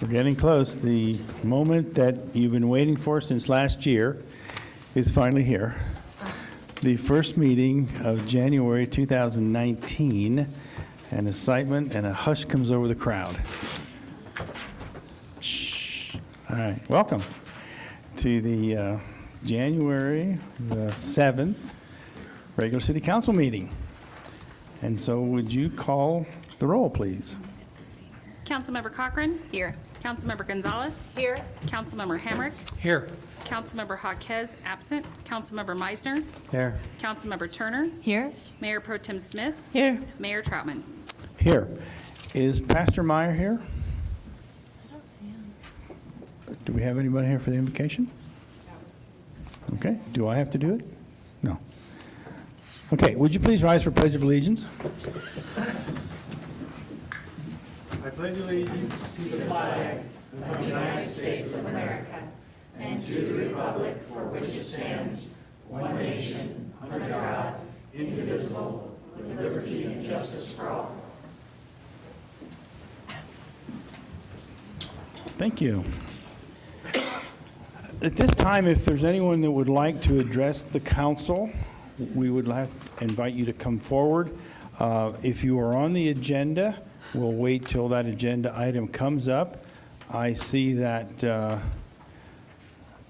We're getting close. The moment that you've been waiting for since last year is finally here. The first meeting of January 2019, and excitement and a hush comes over the crowd. Shh. All right, welcome to the January the 7th regular city council meeting. And so would you call the roll, please? Councilmember Cochran. Here. Councilmember Gonzalez. Here. Councilmember Hamrick. Here. Councilmember Jaquez, absent. Councilmember Meisner. Here. Councilmember Turner. Here. Mayor Pro Tem Smith. Here. Mayor Troutman. Here. Is Pastor Meyer here? I don't see him. Do we have anybody here for the invocation? Okay, do I have to do it? No. Okay, would you please rise for Pledge of Allegiance? I pledge allegiance to the flag Thank you. At this time, if there's anyone that would like to address the council, we would like to invite you to come forward. If you are on the agenda, we'll wait till that agenda item comes up. I see that,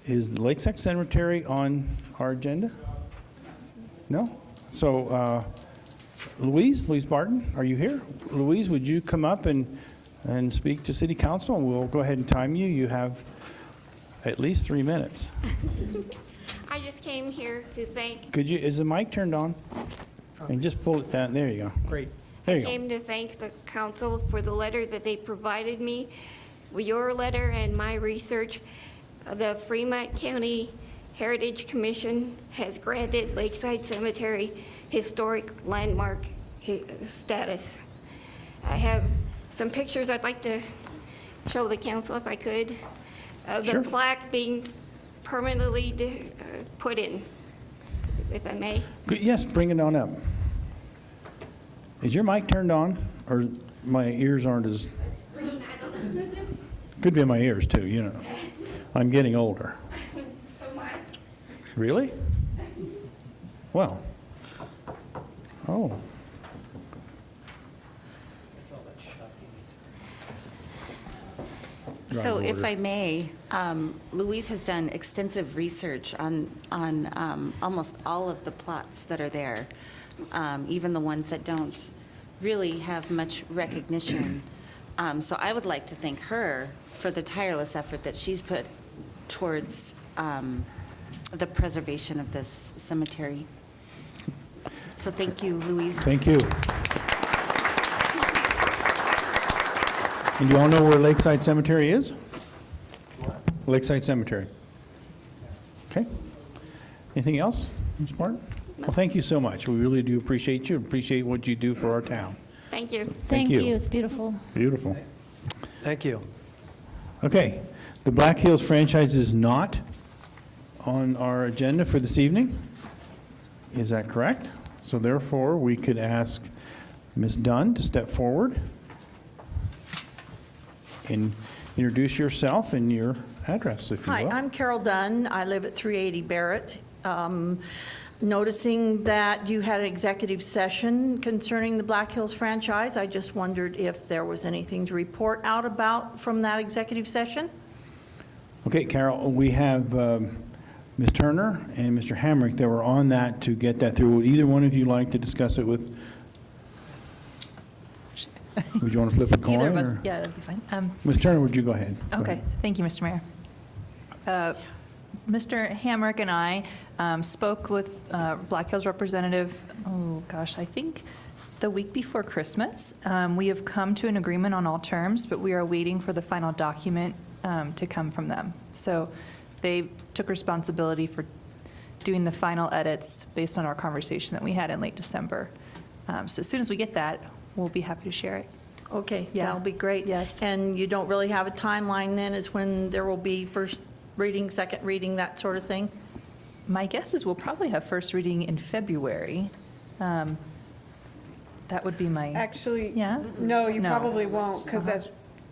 is the Lakeside Cemetery on our agenda? No? So, Louise Barton, are you here? Louise, would you come up and speak to City Council? And we'll go ahead and time you. You have at least 3 minutes. I just came here to thank, Could you, is the mic turned on? And just pull it down, there you go. Great. There I you go. came to thank the council for the letter that they provided me. Your letter and my research, the Fremont County Heritage Commission has granted Lakeside Cemetery historic landmark status. I have some pictures I'd like to show the council if I could, of Sure. the plaque being permanently put in, if I may. Good, yes, bring it on up. Is your mic turned on, or my ears aren't as, could be in my ears too, you know. I'm getting older. Really? Well. Oh. So Drive if order. I may, Louise has done extensive research on almost all of the plots that are there, even the ones that don't really have much recognition. So I would like to thank her for the tireless effort that she's put towards the preservation of this cemetery. So thank you, Louise. Thank you. And do you all know where Lakeside Cemetery is? Lakeside Cemetery. Okay. Anything else, Ms. Martin? Well, thank you so much. We really do appreciate you, appreciate what you do for our town. Thank you. Thank you. It's beautiful. Beautiful. Thank you. Okay, the Black Hills franchise is not on our agenda for this evening. Is that correct? So therefore, we could ask Ms. Dunn to step forward and introduce yourself and your address, if you Hi, will. I'm Carol Dunn. I live at 380 Barrett. Noticing that you had an executive session concerning the Black Hills franchise, I just wondered if there was anything to report out about from that executive session? Okay, Carol, we have Ms. Turner and Mr. Hamrick that were on that to get that through. Would either one of you like to discuss it with? Would you want to flip a coin? Either of us, or- yeah, that'd be fine. Ms. Turner, would you go ahead? Go Okay, ahead. thank you, Mr. Mayor. Mr. Hamrick and I spoke with Black Hills representative, oh gosh, I think the week before Christmas. We have come to an agreement on all terms, but we are waiting for the final document to come from them. So they took responsibility for doing the final edits based on our conversation that we had in late December. So as soon as we get that, we'll be happy to share it. Okay, Yeah. that'll be great. Yes. And you don't really have a timeline then, is when there will be first reading, second reading, that sort of thing? My guess is we'll probably have first reading in February. That would be my, Actually, yeah? no, you No. probably won't, because as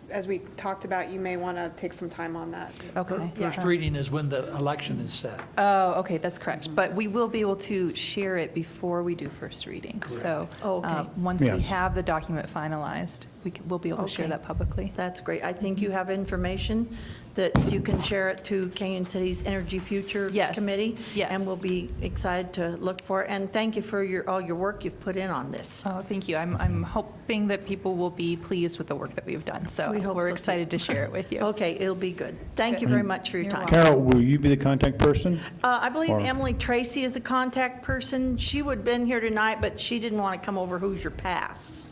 as we talked about, you may want to take some time on that. Okay. First reading is when the election is set. Oh, okay, that's correct. But we will be able to share it before we do first reading. So Oh, okay. once we Yes. have the document finalized, we'll be able to share Okay. that publicly. That's great. I think you have information that you can share it to Canyon City's Energy Future Yes, Committee. yes. And we'll be excited to look for it. And thank you for all your work you've put in on this. Oh, thank you. I'm hoping that people will be pleased with the work that we've done. So We hope we're so, too. excited to share it with you. Okay, it'll be good. Thank you very much for your You're time. Carol, will you be the contact person? I believe Or- Emily Tracy is the contact person. She would have been here tonight, but she didn't want to come over Hoosier Pass,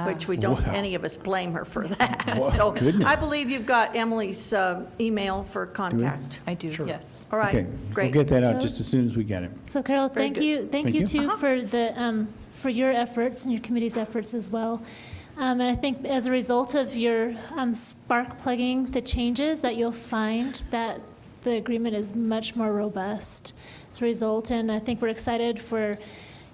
which we don't, Wow. any of us blame her for that. Wow, So goodness. I believe you've got Emily's email for contact. I do, yes. All Okay, right, we'll great. get that out So- just as soon as we get it. So Carol, Very thank good. you, thank Thank you you. too for for your efforts and your committee's efforts as well. And I think as a result of your spark plugging the changes, that you'll find that the agreement is much more robust as a result. And I think we're excited for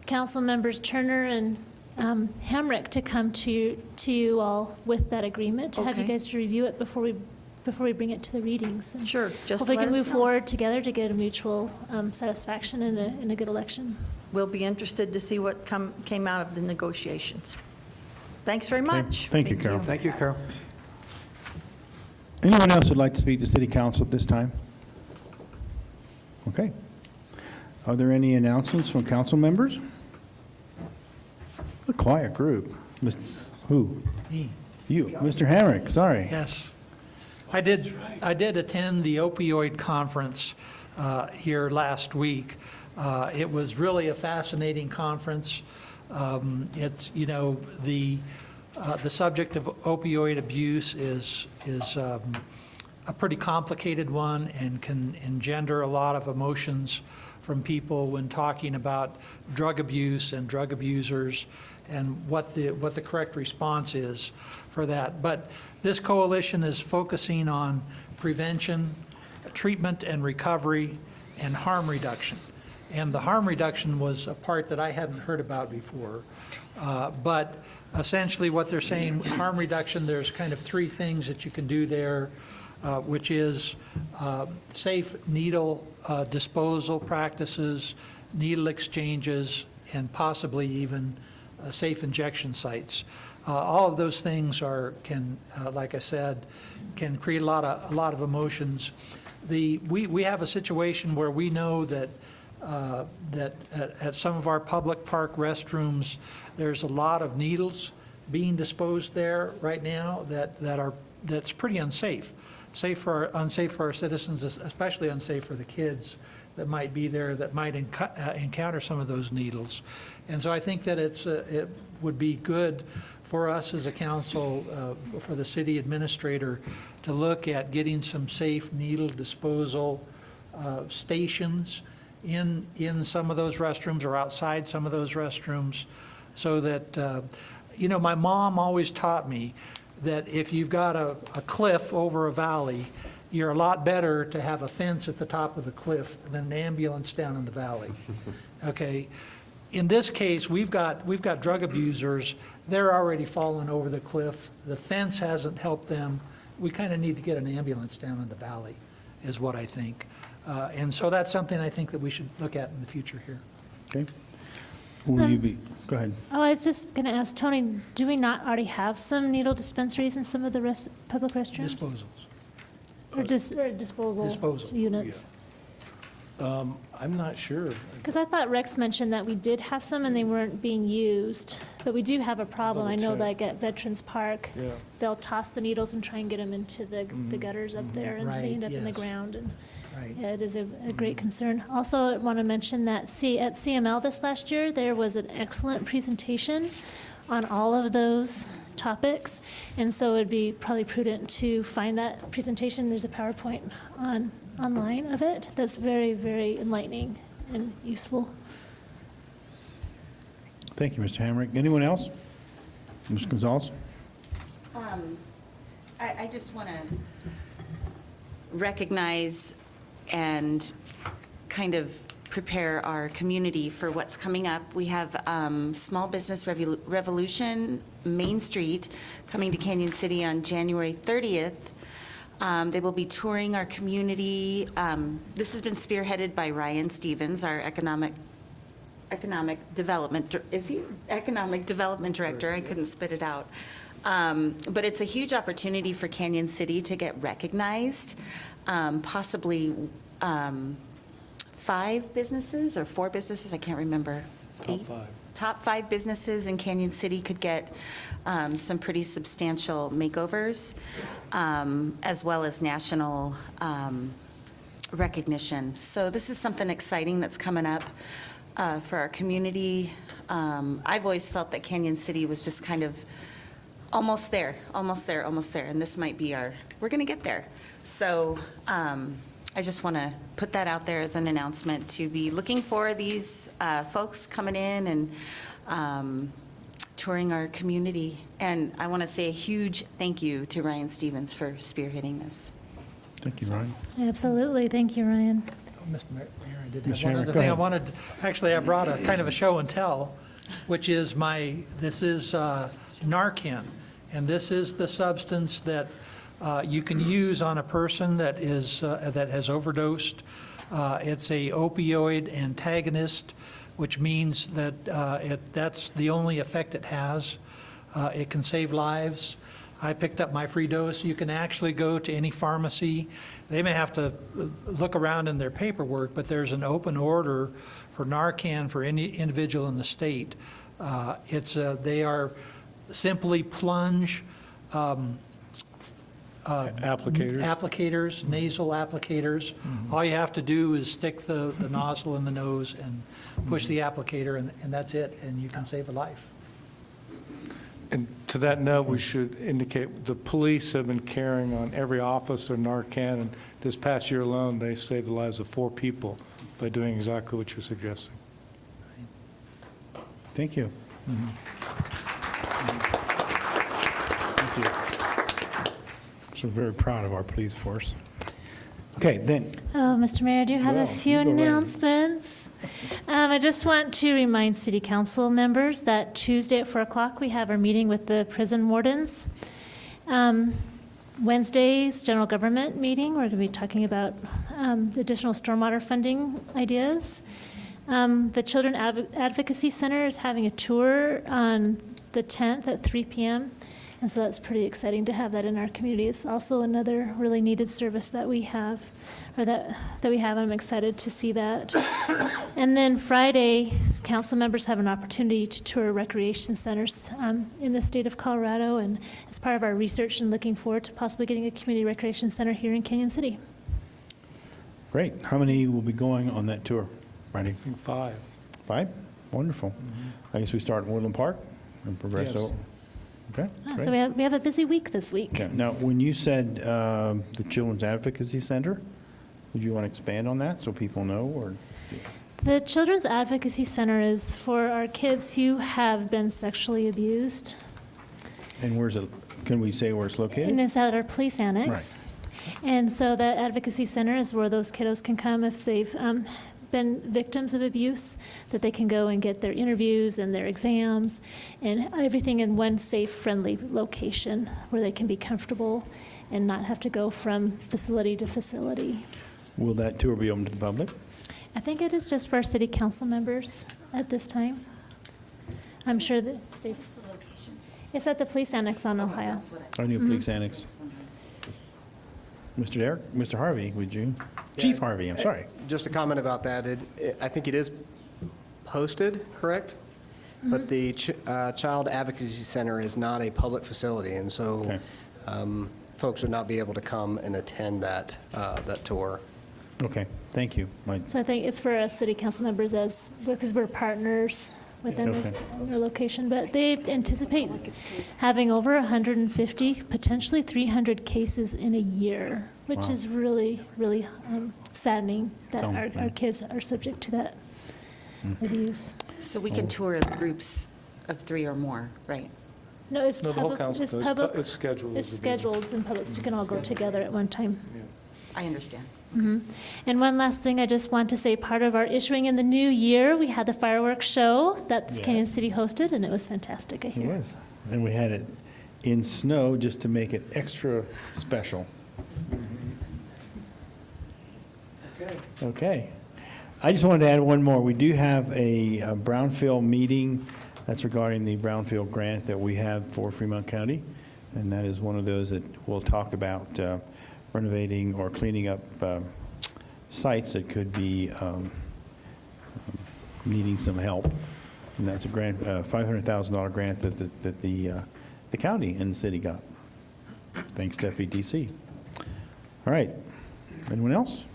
Council Members Turner and Hamrick to come to you all with that agreement, to have you Okay. guys to review it before we bring it to the readings. And Sure, just hopefully we let can us move know. forward together to get a mutual satisfaction in a good election. We'll be interested to see what came out of the negotiations. Thanks very Okay, much. Thank you, Carol. Thank you, Carol. Anyone else would like to speak to City Council at this time? Okay. Are there any announcements from council members? A quiet group. Who? Me. You, Mr. Hamrick, sorry. Yes. I did attend the opioid conference here last week. It was really a fascinating conference. It's, you know, the subject of opioid abuse is a pretty complicated one and can engender a lot of emotions from people when talking about drug abuse and drug abusers and what the correct response is for that. But this coalition is focusing on prevention, treatment and recovery, and harm reduction. And the harm reduction was a part that I hadn't heard about before. But essentially what they're saying, harm reduction, there's kind of three things that you can do there, which is safe needle disposal practices, needle exchanges, and possibly even safe injection sites. All of those things can, like I said, can create a lot of emotions. We have a situation where we know that at some of our public park restrooms, there's a lot of needles being disposed there right now that's pretty unsafe. Unsafe for our citizens, especially unsafe for the kids that might be there that might encounter some of those needles. And so I think that it would be good for us as a council, for the city administrator, to look at getting some safe needle disposal stations in some of those restrooms or outside some of those restrooms, so that, you know, my mom always taught me that if you've got a cliff over a valley, you're a lot better to have a fence at the top of the cliff than an ambulance down in the valley. Okay? In this case, we've got drug abusers. They're already fallen over the cliff. The fence hasn't helped them. We kind of need to get an ambulance down in the valley, is what I think. And so that's something I think that we should look at in the future here. Okay. Will you be, go ahead. Oh, I was just going to ask Tony, do we not already have some needle dispensaries in some of the public restrooms? Disposals. Or disposal Disposal, units? I'm not sure. Because I thought Rex mentioned that we did have some and they weren't being used, but we do have a problem. I know Double check. like at Veterans Park, Yeah. they'll toss the needles and try and get them into the gutters up there and Right, they end up in the yes. ground. And Right. yeah, it is a great concern. Also, I want to mention that at CML this last year, there was an excellent presentation on all of those topics. And so it'd be probably prudent to find that presentation. There's a PowerPoint online of it that's very, very enlightening and useful. Thank you, Mr. Hamrick. Anyone else? Ms. Gonzalez? I just want to recognize and kind of prepare our community for what's coming up. We have Small Business Revolution Main Street, coming to Canyon City on January 30th. They will be touring our community. This has been spearheaded by Ryan Stevens, our economic development, is he economic development director? I couldn't spit it out. But it's a huge opportunity for Canyon City to get recognized. Possibly 5 businesses or 4 businesses, I can't remember. Top 5 businesses in Canyon City could get some pretty substantial makeovers, as well as national recognition. So this is something exciting that's coming up for our community. I've always felt that Canyon City was just kind of almost there, and this might be we're going to get there. So I just want to put that out there as an announcement to be looking for these folks coming in and touring our community. And I want to say a huge thank you to Ryan Stevens for spearheading this. Thank you, Ryan. Absolutely. Thank you, Ryan. Oh, Mr. Mayor, I did Mr. have one Hamrick, other go thing I ahead. wanted, actually, I brought a kind of a show and tell, which is this is Narcan, and this is the substance that you can use on a person that has overdosed. It's a opioid antagonist, which means that that's the only effect it has. It can save lives. I picked up my free dose. You can actually go to any pharmacy. They may have to look around in their paperwork, but there's an open order for Narcan for any individual in the state. They are simply plunge applicators, nasal applicators. All you have to do is stick the nozzle in the nose and push the applicator, and that's it, and you can save a life. And to that note, we should indicate the police have been carrying on every officer Narcan, and this past year alone, they saved the lives of 4 people by doing exactly what you're suggesting. Thank you. Thank you. So very proud of our police force. Okay, then, Oh, Mr. Mayor, I do have Well, a few you go right ahead. announcements. I just want to remind City Council members that Tuesday at 4 o'clock, we have our meeting with the prison wardens. Wednesday's general government meeting, we're going to be talking about additional stormwater funding ideas. The Children Advocacy Center is having a tour on the 10th at 3 p.m., and so that's pretty exciting to have that in our community. It's also another really needed service that we have, or that we have. I'm excited to see that. And then Friday, council members have an opportunity to tour recreation centers in the state of Colorado, and as part of our research and looking forward to possibly getting a community recreation center here in Canyon City. great. How many will be going on that tour, Friday? I think 5. 5? Wonderful. I guess we start in Woodland Park and progress Yes. over. Okay, So great. we have a busy week this week. Okay, now, when you said the Children's Advocacy Center, would you want to expand on that so people know, or? The Children's Advocacy Center is for our kids who have been sexually abused, And where's it, can we say where it's and located? it's at our police annex. And so that advocacy center is where those kiddos can come if they've been victims of abuse, that they can go and get their interviews and their exams and everything in one safe, friendly location where they can be comfortable and not have to go from facility to facility. Will that tour be open to the public? I think it is just for our city council members at this time. I'm sure that it's at the police annex on Ohio. Our new police annex. Mr. Derek, Mr. Harvey, would you? Chief Harvey, I'm sorry. Just a comment about that. I think it is posted, correct? But the Child Advocacy Center is not a public facility, and so Okay. folks would not be able to come and attend that tour. Okay, thank you. So I think it's for us city council members because we're partners within this their location. But they anticipate having over 150, potentially 300 cases in a year, which Wow. is really, really saddening that So, our yeah. kids are subject to that abuse. So we can tour groups of 3 or more, right? No, it's No, the whole public. council, It's goes. public. It's scheduled. It's as a meeting. scheduled in public, so we can all go together at one time. I understand. And one last thing, I just want to say, part of our issuing in the new year, we had the fireworks show that Yeah. Canyon City hosted, and it was fantastic, I It hear. was. And we had it in snow just to make it extra special. Okay. I just wanted to add one more. We do have a Brownfield meeting that's regarding the Brownfield grant that we have for Fremont County. And that is one of those that we'll talk about renovating or cleaning up sites that could be needing some help. And that's a grant, $500,000 grant that the county and the city got, thanks to FEDC. All right. Anyone else?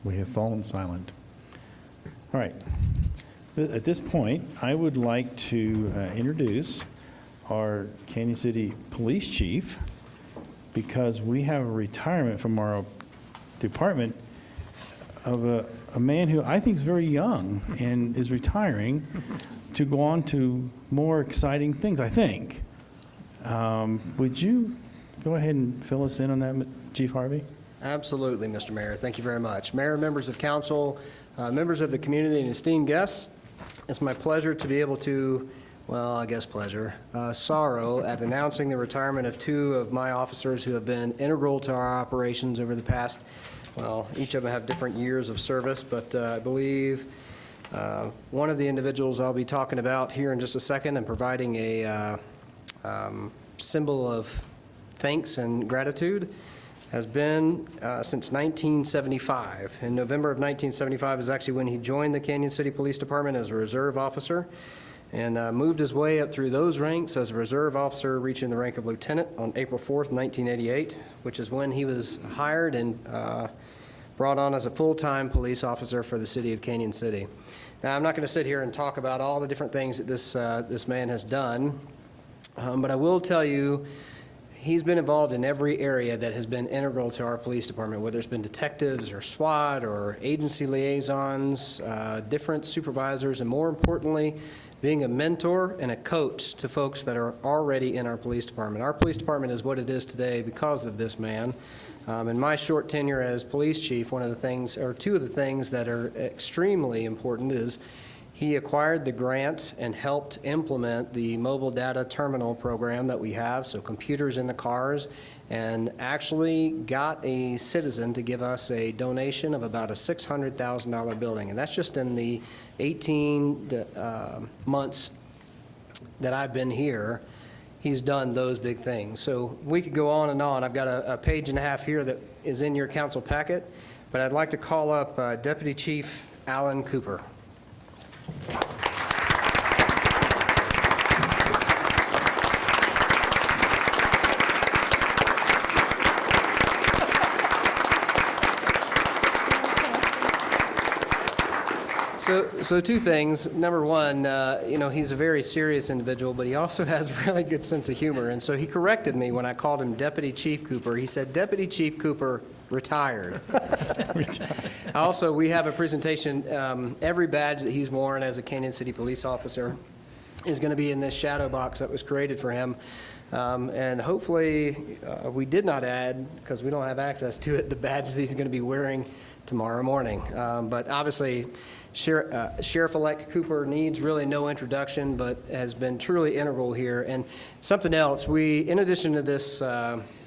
We have fallen silent. All right. At this point, I would like to introduce our Canyon City Police Chief, because we have a retirement from our department of a man who I think is very young and is retiring to go on to more exciting things, I think. Would you go ahead and fill us in on that, Chief Harvey? Absolutely, Mr. Mayor. Thank you very much. Mayor, members of council, members of the community, and esteemed guests, it's my pleasure to be able to, well, I guess pleasure, sorrow at announcing the retirement of two of my officers who have been integral to our operations over the past, well, each of them have different years of service, but I believe one of the individuals I'll be talking about here in just a second and providing a symbol of thanks and gratitude has been since 1975. In November of 1975 is actually when he joined the Canyon City Police Department as a reserve officer and moved his way up through those ranks as a reserve officer, reaching the rank of lieutenant on April 4th, 1988, which is when he was hired and brought on as a full-time police officer for the city of Canyon City. Now, I'm not going to sit here and talk about all the different things that this man has done, but I will tell you he's been involved in every area that has been integral to our police department, whether it's been detectives or SWAT or agency liaisons, different supervisors, and more importantly, being a mentor and a coach to folks that are already in our police department. Our police department is what it is today because of this man. In my short tenure as police chief, one of the things, or two of the things that are extremely important is he acquired the grant and helped implement the mobile data terminal program that we have, so computers in the cars, and actually got a citizen to give us a donation of about a $600,000 building. And that's just in the 18 months that I've been here. He's done those big things. So we could go on and on. I've got a page and a half here that is in your council packet, but I'd like to call up Deputy Chief Alan Cooper. So two things. Number one, he's a very serious individual, but he also has a really good sense of humor. And so he corrected me when I called him Deputy Chief Cooper. He said, Deputy Chief Cooper, retired. Also, we have a presentation. Every badge that he's worn as a Canyon City police officer is going to be in this shadow box that was created for him. And hopefully, we did not add, because we don't have access to it, the badges he's going to be wearing tomorrow morning. But obviously, Sheriff-elect Cooper needs really no introduction, but has been truly integral here. And something else, in addition to this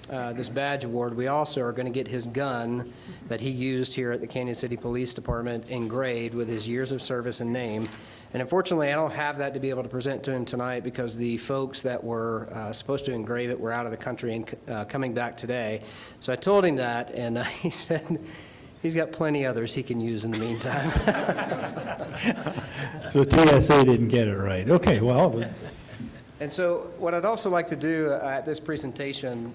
this badge award, we also are going to get his gun that he used here at the Canyon City Police Department engraved with his years of service and name. And unfortunately, I don't have that to be able to present to him tonight because the folks that were supposed to engrave it were out of the country and coming back today. So I told him that, and he said he's got plenty others he can use in the meantime. So TSA didn't get it right. Okay, well, it was. And so what I'd also like to do at this presentation,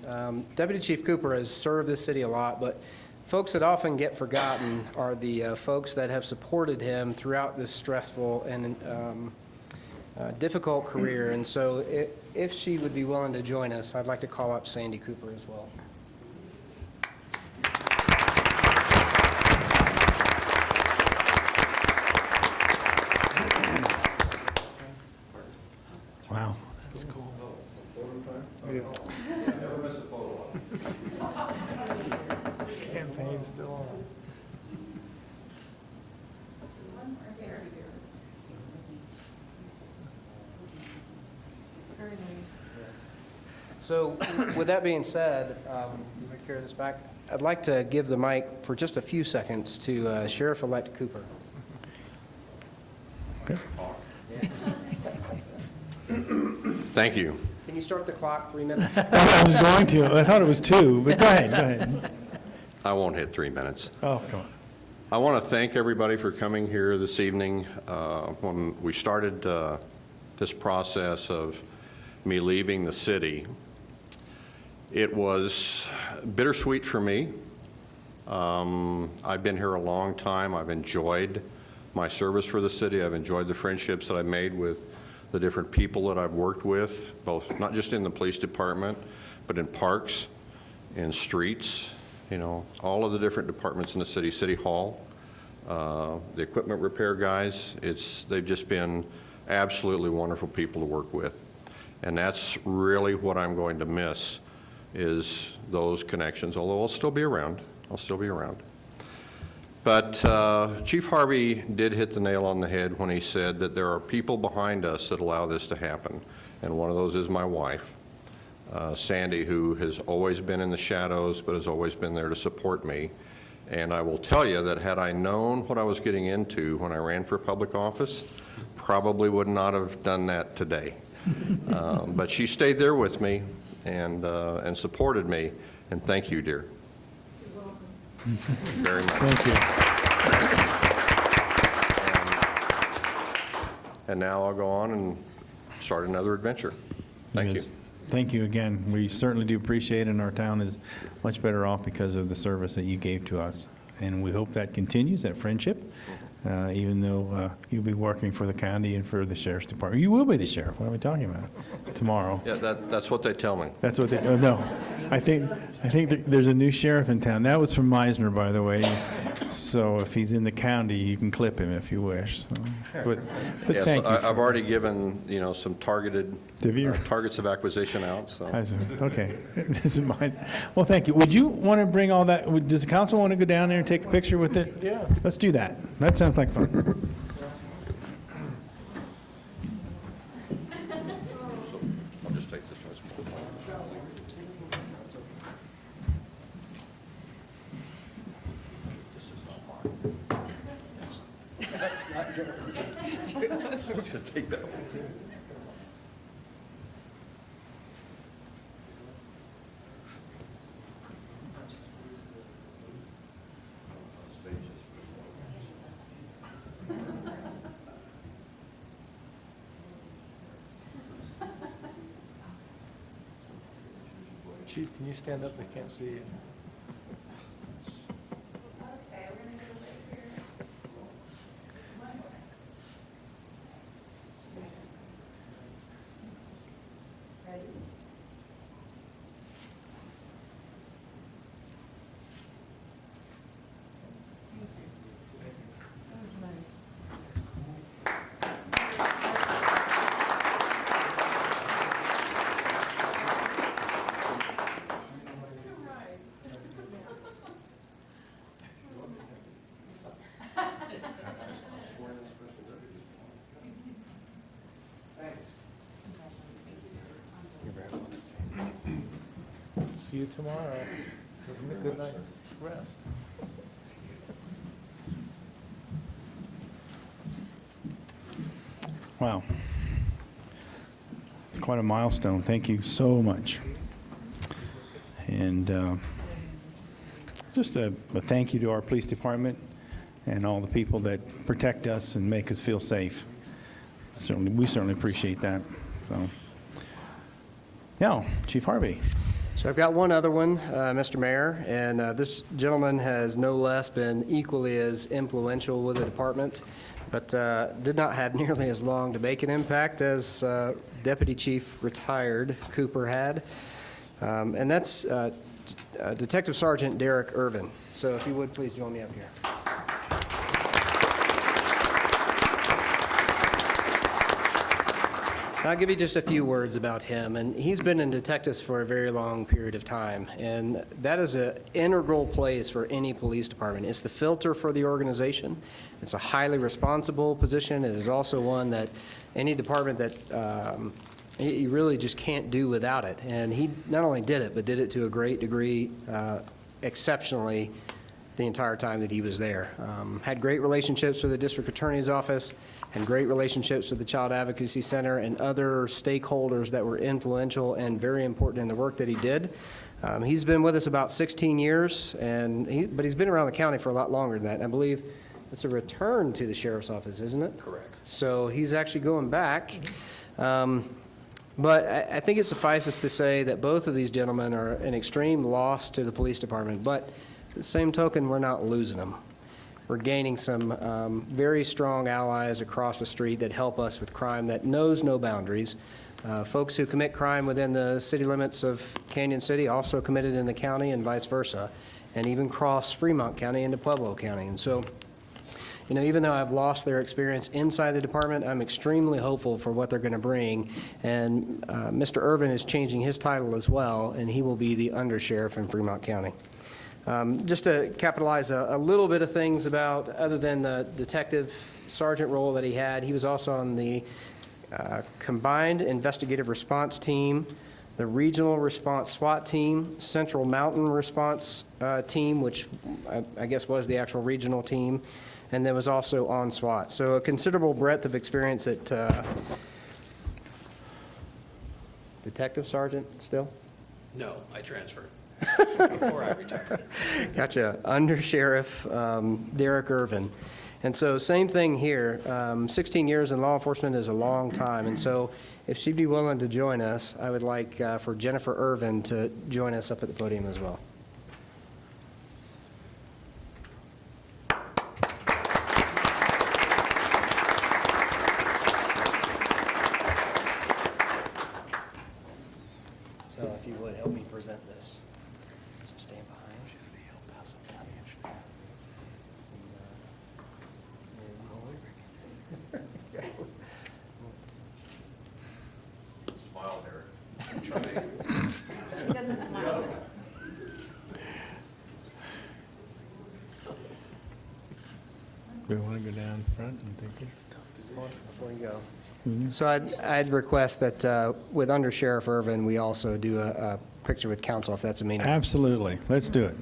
Deputy Chief Cooper has served this city a lot, but folks that often get forgotten are the folks that have supported him throughout this stressful and difficult career. And so if she would be willing to join us, I'd like to call up Sandy Cooper as well. Wow, that's cool. Campaign's still on. So with that being said, you may carry this back. I'd like to give the mic for just a few seconds to Sheriff-elect Cooper. Okay. Thank you. Can you start the clock 3 minutes? I was going to. I thought it was 2, but go ahead, go ahead. I won't hit 3 minutes. Oh, come on. I want to thank everybody for coming here this evening. When we started this process of me leaving the city, it was bittersweet for me. I've been here a long time. I've enjoyed my service for the city. I've enjoyed the friendships that I've made with the different people that I've worked with, both not just in the police department, but in parks, in streets, you know, all of the different departments in the city, City Hall, the equipment repair guys. They've just been absolutely wonderful people to work with. And that's really what I'm going to miss, is those connections, although I'll still be around. I'll still be around. But Chief Harvey did hit the nail on the head when he said that there are people behind us that allow this to happen. And one of those is my wife, Sandy, who has always been in the shadows, but has always been there to support me. And I will tell you that had I known what I was getting into when I ran for public office, probably would not have done that today. But she stayed there with me and supported me, and thank you, dear. Very much. Thank you. And now I'll go on and start another adventure. Thank you. Yes. Thank you again. We certainly do appreciate it, and our town is much better off because of the service that you gave to us. And we hope that continues, that friendship, even though you'll be working for the county and for the sheriff's department. You will be the sheriff. What are we talking about? Tomorrow. Yeah, that's what they tell me. That's what they, oh, no. I think there's a new sheriff in town. That was from Meisner, by the way. So if he's in the county, you can clip him if you wish. So, but Yes, thank you. I've already given, you know, some targeted Have you? targets of acquisition out, so. I see. Okay. This is Meisner. Well, thank you. Would you want to bring all that, does the council want to go down there and take a picture with it? Yeah. Let's do that. That sounds like fun. I'll just take this one. I was going to take that one. Chief, can you stand up? They can't see you. See you tomorrow. Have a good night's rest. Wow. It's quite a milestone. Thank you so much. And just a thank you to our police department and all the people that protect us and make us feel safe. We certainly appreciate that. So, now, Chief Harvey. So I've got one other one, Mr. Mayor, and this gentleman has no less been equally as influential with the department, but did not have nearly as long to make an impact as Deputy Chief retired Cooper had, and that's Detective Sergeant Derek Irvin. So if you would, please join me up here. I'll give you just a few words about him. And he's been in detectives for a very long period of time, and that is an integral place for any police department. It's the filter for the organization. It's a highly responsible position. It is also one that any department that you really just can't do without it. And he not only did it, but did it to a great degree, exceptionally, the entire time that he was there. Had great relationships with the district attorney's office, had great relationships with the Child Advocacy Center and other stakeholders that were influential and very important in the work that he did. He's been with us about 16 years, but he's been around the county for a lot longer than that. And I believe it's a return to the sheriff's office, isn't it? Correct. So he's actually going back. But I think it suffices to say that both of these gentlemen are an extreme loss to the police department. But at the same token, we're not losing them. We're gaining some very strong allies across the street that help us with crime that knows no boundaries. Folks who commit crime within the city limits of Canyon City also committed in the county and vice versa, and even cross Fremont County into Pueblo County. And so, you know, even though I've lost their experience inside the department, I'm extremely hopeful for what they're going to bring. And Mr. Irvin is changing his title as well, and he will be the undersheriff in Fremont County. Just to capitalize a little bit of things about, other than the detective sergeant role that he had, he was also on the Combined Investigative Response Team, the Regional Response SWAT Team, Central Mountain Response Team, which I guess was the actual regional team, and then was also on SWAT. So a considerable breadth of experience at Detective Sergeant still? No, I transferred before I retired. Gotcha. Under Sheriff Derek Irvin. And so same thing here. 16 years in law enforcement is a long time. And so if she'd be willing to join us, I would like for Jennifer Irvin to join us up at the podium as well. So if you would help me present this. So stand behind. She's the El Paso County engineer. Smile there. He doesn't smile. We want to go down front and take it? Before you go. So I'd request that with Under Sheriff Irvin, we also do a picture with council, if that's amenable. Absolutely. Let's do it.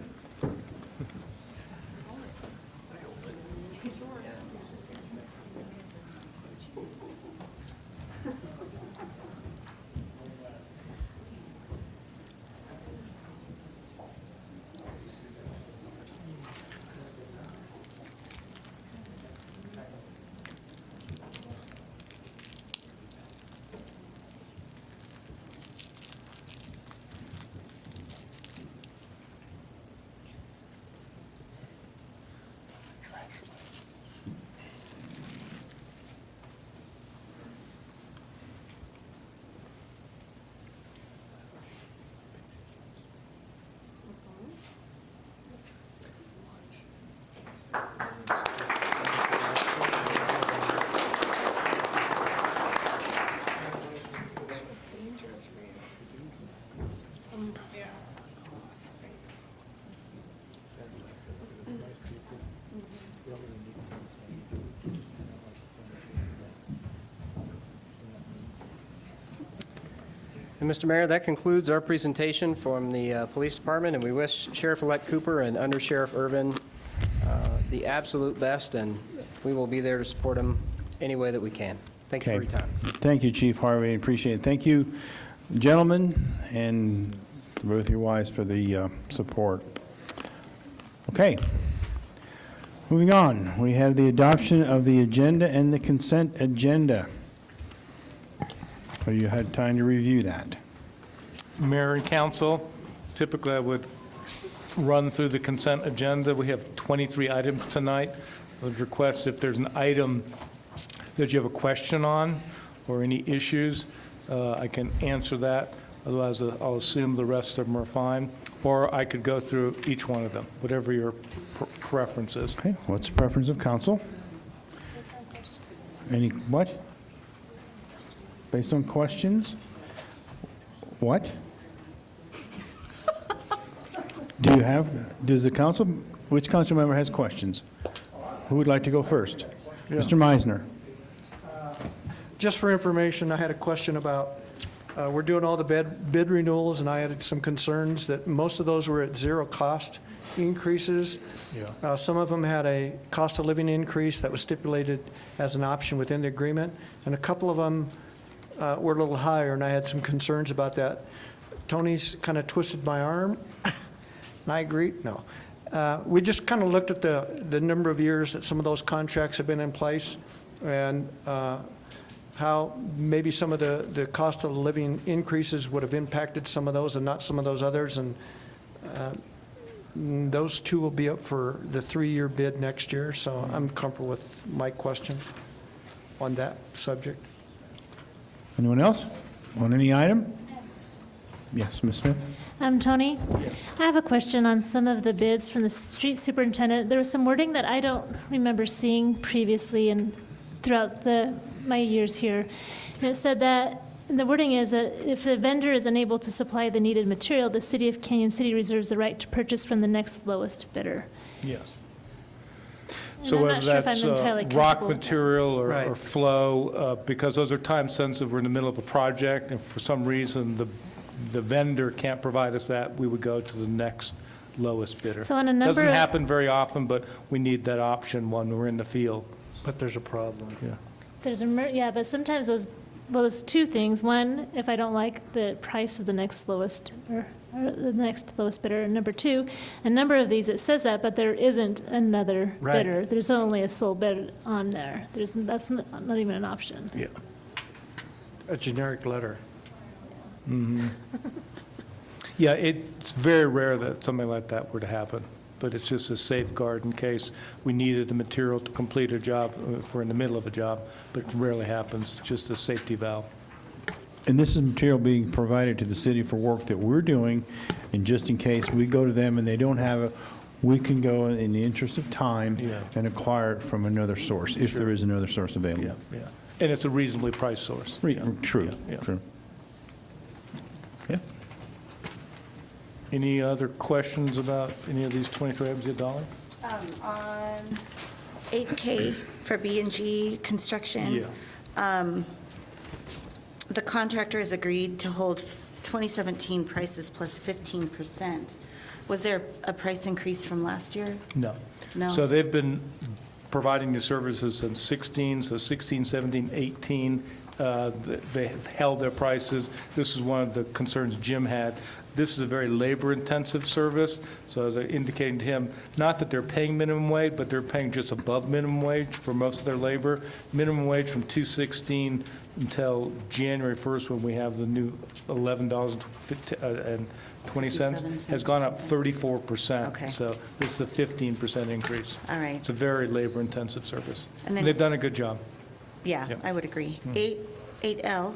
And Mr. Mayor, that concludes our presentation from the Police Department, and we wish Sheriff-elect Cooper and Under Sheriff Irvin the absolute best, and we will be there to support them any way that we can. Thank you for your time. Thank you, Chief Harvey. Appreciate it. Thank you, gentlemen, and both your wives for the support. Okay. Moving on, we have the adoption of the agenda and the consent agenda. So you had time to review that. Mayor and council, typically I would run through the consent agenda. We have 23 items tonight. I would request if there's an item that you have a question on or any issues, I can answer that. Otherwise, I'll assume the rest of them are fine. Or I could go through each one of them, whatever your preference is. Okay, what's the preference of council? Any, what? Based on questions? What? Does the council, which council member has questions? Who would like to go first? Mr. Meisner. Just for information, I had a question about, we're doing all the bid renewals, and I had some concerns that most of those were at zero cost increases. Some of them had a cost of living increase that was stipulated as an option within the agreement, and a couple of them were a little higher, and I had some concerns about that. Tony's kind of twisted my arm, and I agree, no. We just kind of looked at the number of years that some of those contracts have been in place, and how maybe some of the cost of living increases would have impacted some of those and not some of those others, and those two will be up for the 3-year bid next year, so I'm comfortable with my question on that subject. Anyone else on any item? Yes, Ms. Smith? Tony, I have a question on some of the bids from the street superintendent. There was some wording that I don't remember seeing previously and throughout my years here. And it said that, and the wording is that if the vendor is unable to supply the needed material, the city of Canyon City reserves the right to purchase from the next lowest bidder. Yes. And So I'm whether not sure if that's I'm entirely rock comfortable with that. material or Right. flow, because those are time sensitive, we're in the middle of a project, and for some reason, the vendor can't provide us that, we would go to the next lowest bidder. So on a number Doesn't of- happen very often, but we need that option when we're in the field. But there's a problem. Yeah. Yeah, but sometimes there's two things. One, if I don't like the price of the next lowest, or the next lowest bidder. And number two, a number of these, it says that, but there isn't another Right. bidder. There's only a sole bid on there. That's not even an option. Yeah. A generic letter. Yeah, it's very rare that something like that were to happen, but it's just a safeguard in case we needed the material to complete a job, if we're in the middle of a job, but it rarely happens, it's just a safety valve. And this is material being provided to the city for work that we're doing, and just in case we go to them and they don't have it, we can go in the interest of time Yeah. and acquire it from another source, if there is another source available. Yeah, yeah. And it's a reasonably priced source. Yeah. True, Yeah, yeah. true. Yeah. Any other questions about any of these 23 items of dollar? On 8K for B&G Construction. The contractor has agreed to hold 2017 prices plus 15%. Was there a price increase from last year? No. No? So they've been providing the services since 16, so 16, 17, 18, they held their prices. This is one of the concerns Jim had. This is a very labor-intensive service, so as I indicated to him, not that they're paying minimum wage, but they're paying just above minimum wage for most of their labor. Minimum wage from $2.16 until January 1st, when we have the new $11.20, has gone up 34%. Okay. So this is a 15% increase. All right. It's a very labor-intensive service. And then- And they've done a good job. Yeah, Yep. I would agree. 8L,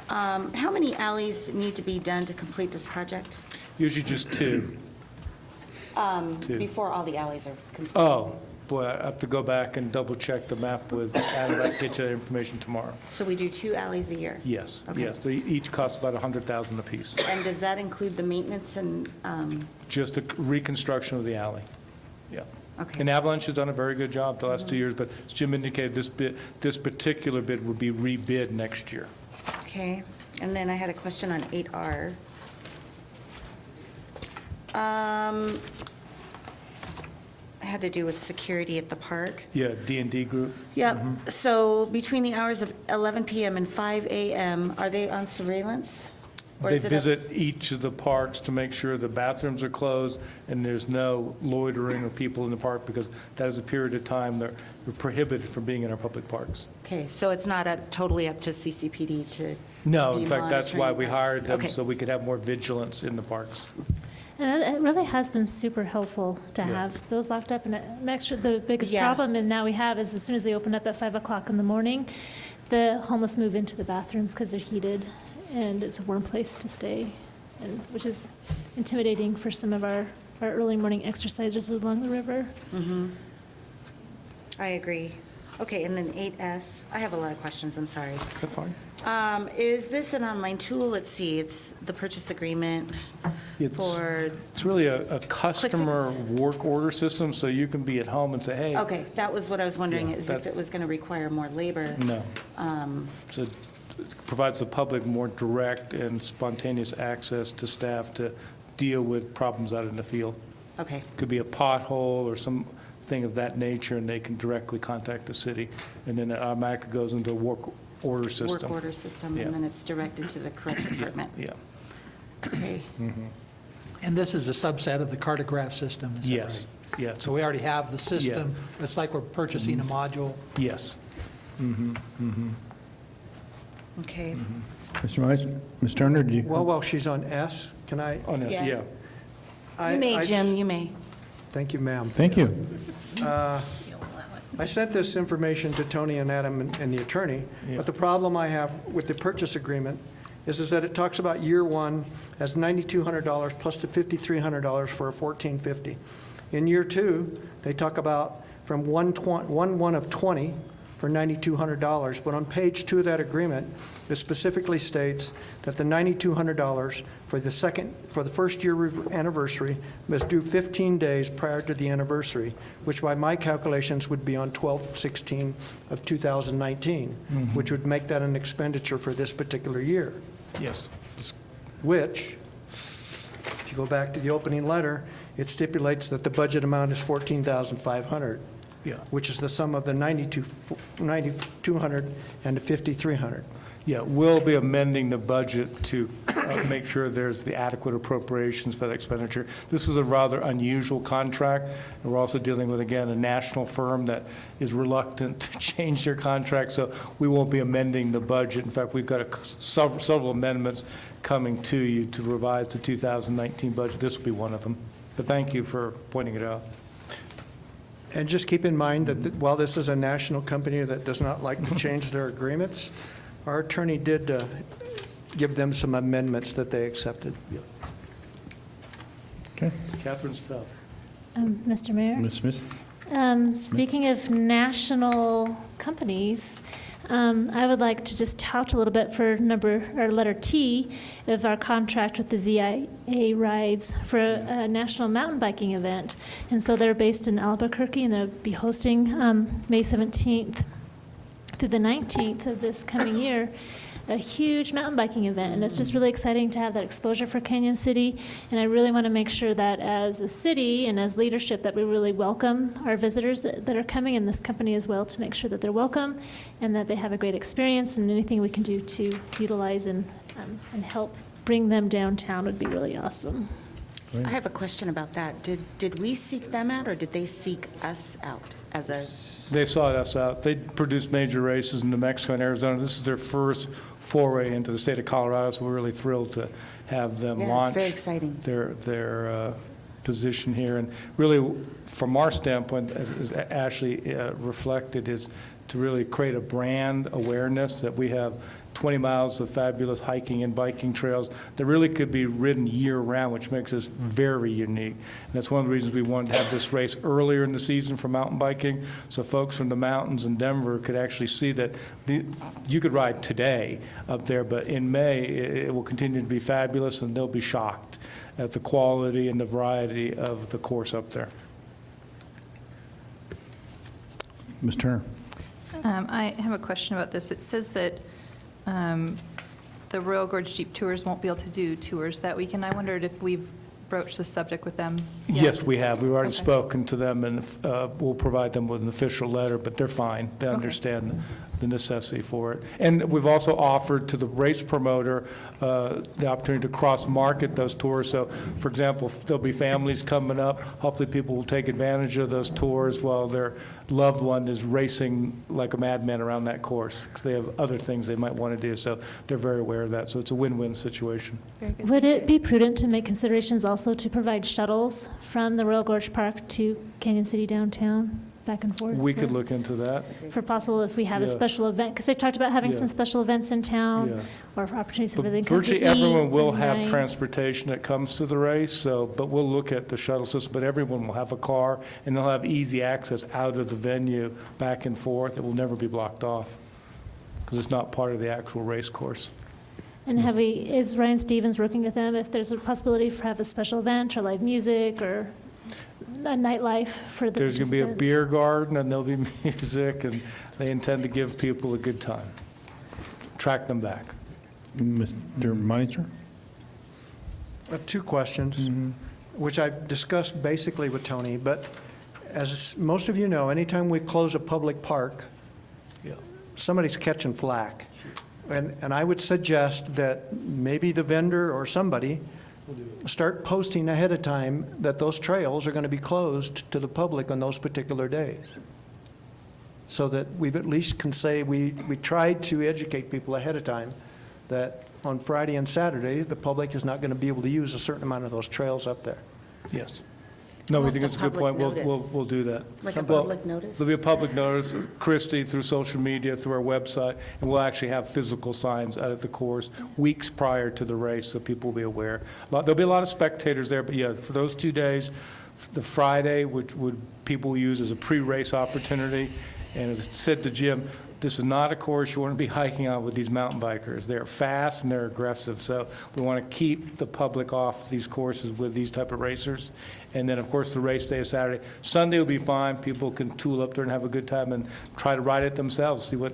how many alleys need to be done to complete this project? Usually just two. Two. Before all the alleys are complete? Oh, boy, I have to go back and double-check the map with Adam. I'll get you that information tomorrow. So we do 2 alleys a year? Yes, Okay. yes. They each cost about $100,000 apiece. And does that include the maintenance and, Just a reconstruction of the alley. Yeah. okay. And Avalanche has done a very good job the last 2 years, but as Jim indicated, this particular bid would be rebid next year. Okay, and then I had a question on 8R. It had to do with security at the park. Yeah, D&D Group. Yep, so between the hours of 11 PM and 5 AM, are they on surveillance? Or They is it a- visit each of the parks to make sure the bathrooms are closed and there's no loitering or people in the park, because that is a period of time they're prohibited from being in our public parks. Okay, so it's not totally up to CCPD to No, be in fact, that's why we monitoring? hired them, Okay. so we could have more vigilance in the parks. And it really has been super helpful to Yeah. have those locked up. And the biggest Yeah. problem and now we have is as soon as they open up at 5 o'clock in the morning, the homeless move into the bathrooms because they're heated and it's a warm place to stay, and which is intimidating for some of our early morning exercisers along the river. I agree. Okay, and then 8S, I have a lot of questions, I'm sorry. That's fine. Is this an online tool? Let's see, it's the purchase agreement for, It's really a customer work order system, so you can be at home and say, hey. okay, that was what I was wondering, Yeah, is if that- it was going to require more labor. No. So it provides the public more direct and spontaneous access to staff to deal with problems out in the field. Okay, Could be a pothole or something of that nature, and they can directly contact the city, and then it automatically goes into a work order system. work order system, Yeah. and then it's directed to the correct department. Yeah. Okay, And this is a subset of the cartograph system, is that Yes. right? Yeah. So we already have the system. It's like we're purchasing a module. Yes. okay. Mr. Mize, Ms. Turner, do you? Well, while she's on S, can I? On this, Yeah. yeah. I- You may, I Jim, s- you may. Thank you, ma'am. Thank you. I sent this information to Tony and Adam and the attorney, but the problem I have with the purchase agreement is that it talks about year one as $9,200 plus the $5,300 for a $1,450. In year two, they talk about from 1/1 of 20 for $9,200, but on page 2 of that agreement, it specifically states that the $9,200 for the first year anniversary must due 15 days prior to the anniversary, which by my calculations would be on 12/16 of 2019, which would make that an expenditure for this particular year, Yes. which, if you go back to the opening letter, it stipulates that the budget amount is $14,500. Yeah. Which is the sum of the 9,200 and the 5,300. Yeah, we'll be amending the budget to make sure there's the adequate appropriations for that expenditure. This is a rather unusual contract, and we're also dealing with, again, a national firm that is reluctant to change their contract, so we won't be amending the budget. In fact, we've got several amendments coming to you to revise the 2019 budget. This will be one of them. But thank you for pointing it out. And just keep in mind that while this is a national company that does not like to change their agreements, our attorney did give them some amendments that they accepted. Okay. Catherine Stubb. Mr. Mayor? Ms. Smith? Speaking of national companies, I would like to just tout a little bit for letter T of our contract with the ZIA Rides for a national mountain biking event. And so they're based in Albuquerque, and they'll be hosting May 17th through the 19th of this coming year, a huge mountain biking event. And it's just really exciting to have that exposure for Canyon City. And I really want to make sure that as a city and as leadership that we really welcome our visitors that are coming, and this company as well, to make sure that they're welcome and that they have a great experience, and anything we can do to utilize and help bring them downtown would be really awesome. I have a question about that. Did we seek them out, or did they seek us out as a? They sought us out. They produced major races in New Mexico and Arizona. This is their first foray into the state of Colorado, so we're really thrilled to have them Yeah, it's launch very exciting. their position here. And really, from our standpoint, as Ashley reflected, is to really create a brand awareness that we have 20 miles of fabulous hiking and biking trails that really could be ridden year-round, which makes us very unique. And that's one of the reasons we wanted to have this race earlier in the season for mountain biking, so folks from the mountains in Denver could actually see that you could ride today up there, but in May, it will continue to be fabulous, and they'll be shocked at the quality and the variety of the course up there. Ms. Turner? I have a question about this. It says that the Royal Gorge Jeep Tours won't be able to do tours that weekend. I wondered if we've broached the subject with them yet. Yes, we have. We've already Okay. spoken to them, and we'll provide them with an official letter, but they're fine. They understand the necessity for it. And we've also offered to the race promoter the opportunity to cross-market those tours. So, for example, if there'll be families coming up, hopefully people will take advantage of those tours while their loved one is racing like a madman around that course, because they have other things they might want to do. So they're very aware of that. So it's a win-win situation. Very good. Would it be prudent to make considerations also to provide shuttles from the Royal Gorge Park to Canyon City downtown back and forth. We could for- look into that. For possible, if we have a Yeah. special event, because they talked about having Yeah. some special events in town, Yeah. or opportunities for But them to come to eat. virtually everyone will and have dine. transportation that comes to the race, so, but we'll look at the shuttle system, but everyone will have a car, and they'll have easy access out of the venue, back and forth. It will never be blocked off, because it's not part of the actual race course. And is Ryan Stevens working with them if there's a possibility for have a special event or live music or a nightlife for the There's going to be a participants? beer garden, and there'll be music, and they intend to give people a good time. Track them back. Mr. Meisner? Two questions, which I've discussed basically with Tony, but as most of you know, anytime we close a public park, somebody's catching flack. And I would suggest that maybe the vendor or somebody start posting ahead of time that those trails are going to be closed to the public on those particular days. So that we've at least can say we tried to educate people ahead of time that on Friday and Saturday, the public is not going to be able to use a certain amount of those trails up there. Yes. No, we Almost think a it's a good public point. notice. We'll do that. Like a Well, public notice? There'll be a public notice, Christie, through social media, through our website, and we'll actually have physical signs out at the course weeks prior to the race, so people will be aware. There'll be a lot of spectators there, but yeah, for those 2 days, the Friday, which would people use as a pre-race opportunity, and as I said to Jim, this is not a course you want to be hiking on with these mountain bikers. They're fast and they're aggressive, so we want to keep the public off these courses with these type of racers. And then, of course, the race day is Saturday. Sunday will be fine. People can tool up there and have a good time and try to ride it themselves, see what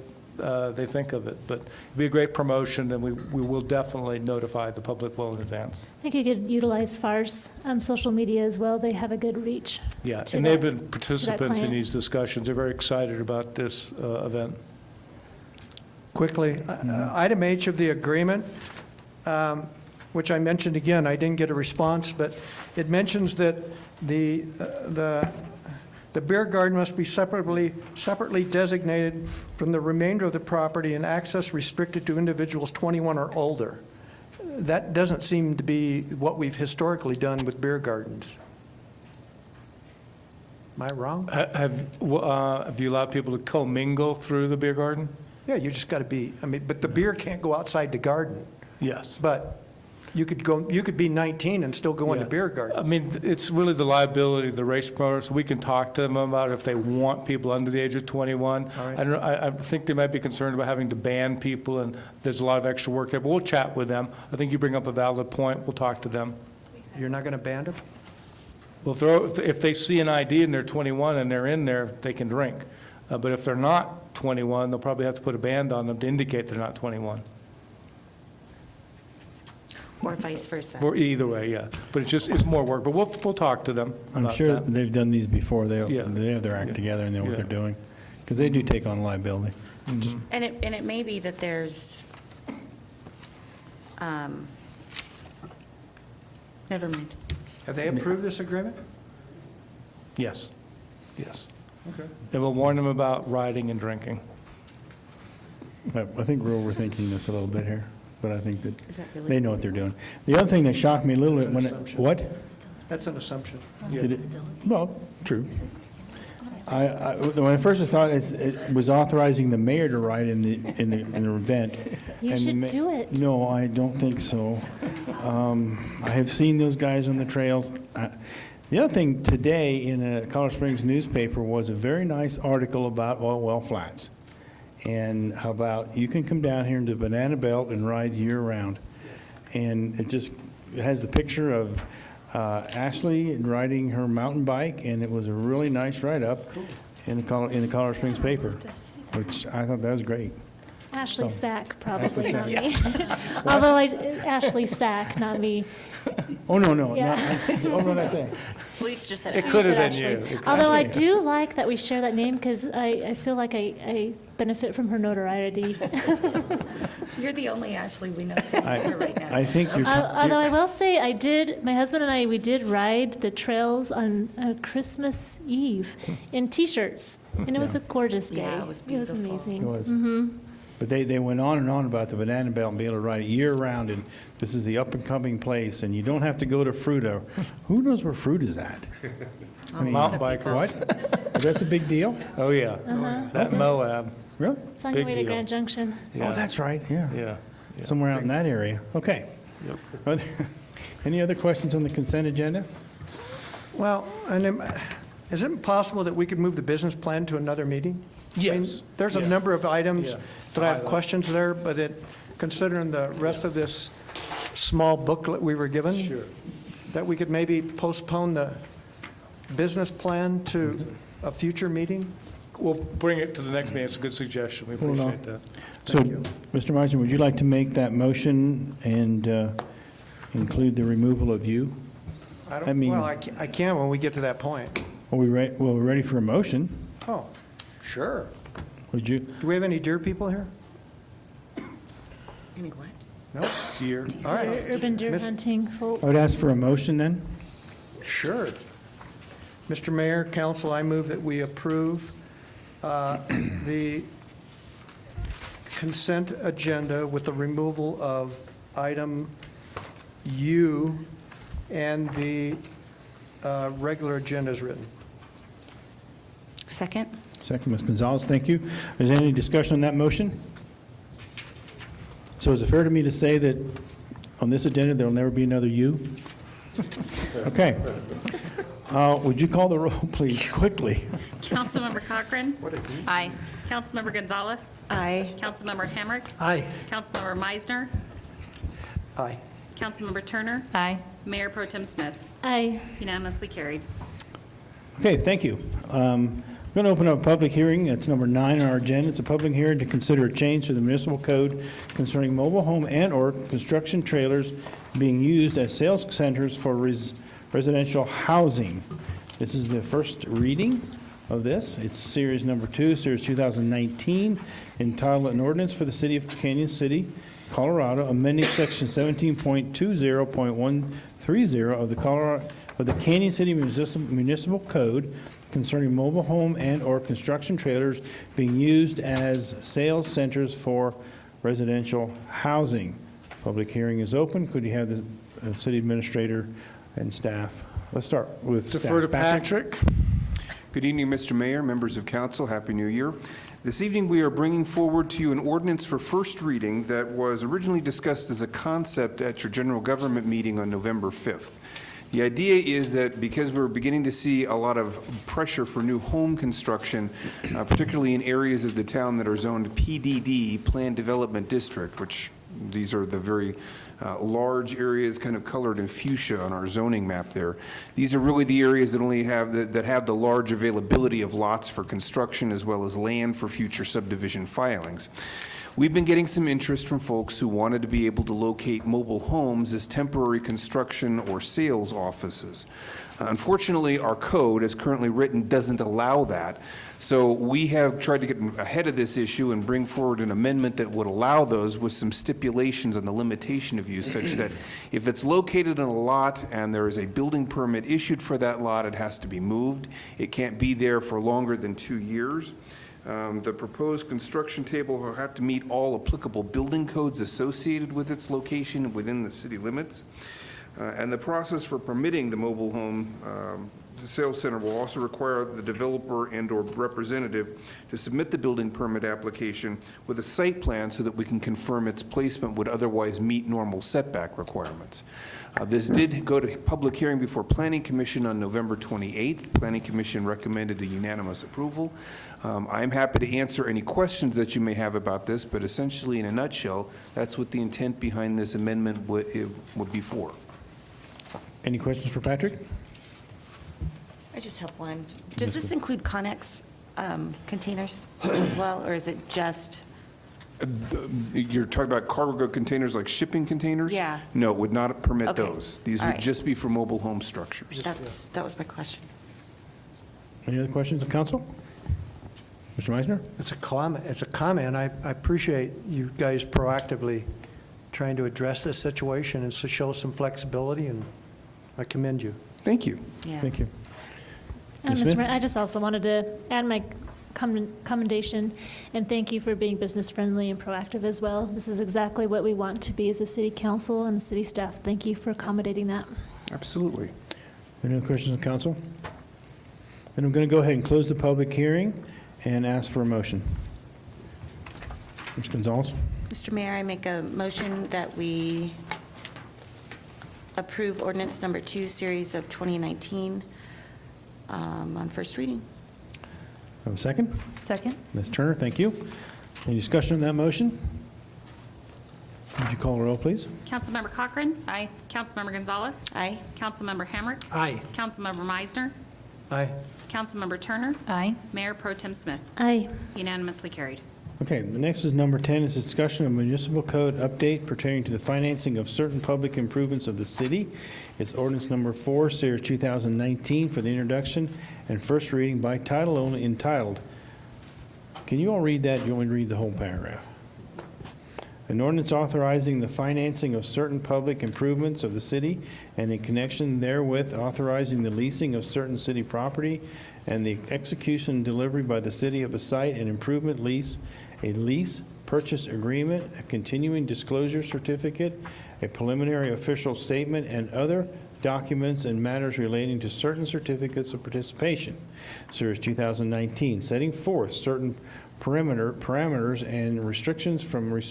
they think of it. But it'll be a great promotion, and we will definitely notify the public well in advance. I think you could utilize FAR's social media as well. They have a good reach. Yeah, to and they've that- been participants in client. these discussions. They're very excited about this event. Quickly, item H of the agreement, which I mentioned again, I didn't get a response, but it mentions that the beer garden must be separately designated from the remainder of the property and access restricted to individuals 21 or older. That doesn't seem to be what we've historically done with beer gardens. Am I wrong? Have you allowed people to commingle through the beer garden? Yeah, you just got to be, but the beer can't go outside the garden. Yes. But you could be 19 and still go in the Yeah. beer garden. I mean, it's really the liability of the race promoters. We can talk to them about if they want people under the age of 21. All right. I don't know, I think they might be concerned about having to ban people, and there's a lot of extra work there, but we'll chat with them. I think you bring up a valid point. We'll talk to them. You're not going to ban them? Well, if they see an ID and they're 21 and they're in there, they can drink. But if they're not 21, they'll probably have to put a band on them to indicate they're not 21. Or vice versa. Or either way, yeah. But it's more work, but we'll talk to them I'm about sure that. they've done these before. They Yeah. have their act together and know what Yeah. they're doing. Because they do take on liability. And it may be that there's, never mind. Have they approved this agreement? Yes, yes. Okay. And we'll warn them about riding and drinking. I think we're overthinking this a little bit here, but I think that Is that really? they know what they're doing. The other thing that shocked me a little bit what? That's an assumption. Did it- Well, true. When I first thought it was authorizing the mayor to ride in the event. You and the should do it. No, I don't think so. I have seen those guys on the trails. The other thing today in a Colorado Springs newspaper was a very nice article about Oil Well Flats. And how about you can come down here into Banana Belt and ride year-round. And it has the picture of Ashley riding her mountain bike, and it was a really nice write-up in the Colorado Springs paper, which I thought that was great. Ashley So- Sack, Ashley probably, not Sack. me. Although Ashley Sack, not me. Oh, no. Yeah. What did I say? Police just said. It could have been Ashley. you. It could- Although I Ashley. do like that we share that name because I feel like I benefit from her notoriety. You're the only Ashley we know sitting here right now. I think you're. Although I will say, my husband and I, we did ride the trails on Christmas Eve in T-shirts, and it was a gorgeous day. Yeah, it was beautiful. amazing. It was. But they went on and on about the Banana Belt and be able to ride it year-round, and this is the up-and-coming place, and you don't have to go to Fruita. Who knows where Fruita's at? Mountain bikers. What? That's a big deal? Oh, yeah. That Moab, Really? It's on your Big way to deal. Grand Junction. yeah. Oh, that's right, yeah. Yeah. Somewhere out in that area. Okay. Are there any other questions on the consent agenda? Well, and then, is it possible that we could move the business plan to another meeting? I mean, Yes. there's a Yes. number of items Yeah. that I have questions there, but considering the rest of this small booklet we were given. Sure. That we could maybe postpone the business plan to a future meeting? We'll bring it to the next meeting. It's a good suggestion. We Hold on. appreciate that. So, Mr. Meisner, would you like to make that motion and include the removal of you? I mean- Well, I can when we get to that point. Are we ready, well, we're ready for a motion. Oh, sure. Would you, Do we have any deer people here? Any what? No? Dear. All right. Urban deer Miss- hunting folk. I would ask for a motion then? Sure. Mr. Mayor, council, I move that we approve the consent agenda with the removal of item U and the regular agenda as written. Second? Second, Ms. Gonzalez, thank you. Is there any discussion on that motion? So is it fair to me to say that on this agenda, there will never be another you? Okay. Would you call the roll, please, quickly? Councilmember Cochran. Aye. Councilmember Gonzalez. Aye. Councilmember Hamrick. Aye. Councilmember Meisner. Aye. Councilmember Turner. Aye. Mayor Pro Tem Smith. Aye. Unanimously carried. Okay, thank you. I'm going to open up a public hearing. It's number 9 on our agenda. It's a public hearing to consider a change to the municipal code concerning mobile home and/or construction trailers being used as sales centers for residential housing. This is the first reading of this. It's series number 2, series 2019, entitled An Ordinance for the City of Canyon City, Colorado, amending section 17.20.130 of the Canyon City Municipal Code concerning mobile home and/or construction trailers being used as sales centers for residential housing. Public hearing is open. Could you have the city administrator and staff? Let's start with staff. Defer to Patrick. Good evening, Mr. Mayor, members of council. Happy New Year. This evening, we are bringing forward to you an ordinance for first reading that was originally discussed as a concept at your general government meeting on November 5th. The idea is that because we're beginning to see a lot of pressure for new home construction, particularly in areas of the town that are zoned PDD, Planned Development District, which these are the very large areas kind of colored in fuchsia on our zoning map there. These are really the areas that only have that have the large availability of lots for construction as well as land for future subdivision filings. We've been getting some interest from folks who wanted to be able to locate mobile homes as temporary construction or sales offices. Unfortunately, our code, as currently written, doesn't allow that. So we have tried to get ahead of this issue and bring forward an amendment that would allow those with some stipulations on the limitation of use, such that if it's located in a lot and there is a building permit issued for that lot, it has to be moved. It can't be there for longer than 2 years. The proposed construction table will have to meet all applicable building codes associated with its location within the city limits. And the process for permitting the mobile home sales center will also require the developer and/or representative to submit the building permit application with a site plan so that we can confirm its placement would otherwise meet normal setback requirements. This did go to public hearing before Planning Commission on November 28th. Planning Commission recommended a unanimous approval. I'm happy to answer any questions that you may have about this, but essentially, in a nutshell, that's what the intent behind this amendment would be for. Any questions for Patrick? I just have one. Does this include Connex containers as well, or is it just? You're talking about cargo containers like shipping containers? Yeah. No, it would not permit Okay. those. These All would right. just be for mobile home structures. That was my question. Any other questions of council? Mr. Meisner? It's a comment. I appreciate you guys proactively trying to address this situation and to show some flexibility, and I commend you. Thank you. Yeah. Thank you. Ms. Mr. Smith? Mayor, I just also wanted to add my commendation and thank you for being business-friendly and proactive as well. This is exactly what we want to be as a city council and city staff. Thank you for accommodating that. Absolutely. Any other questions of council? Then I'm going to go ahead and close the public hearing and ask for a motion. Ms. Gonzalez? Mr. Mayor, I make a motion that we approve ordinance number 2, series of 2019, on first reading. Have a second? Second? Ms. Turner, thank you. Any discussion on that motion? Would you call the roll, please? Councilmember Cochran. Aye. Councilmember Gonzalez. Aye. Councilmember Hamrick. Aye. Councilmember Meisner. Aye. Councilmember Turner. Aye. Mayor Pro Tem Smith. Aye. Unanimously carried. Okay, the next is number 10, is discussion of municipal code update pertaining to the financing of certain public improvements of the city. It's ordinance number 4, series 2019, for the introduction and first reading by title only, entitled, can you all read that? You want me to read the whole paragraph? An ordinance authorizing the financing of certain public improvements of the city and in connection therewith authorizing the leasing of certain city property and the execution and delivery by the city of a site and improvement lease, a lease purchase agreement, a continuing disclosure certificate, a preliminary official statement, and other documents and matters relating to certain certificates of participation. Series 2019, setting forth certain parameters and restrictions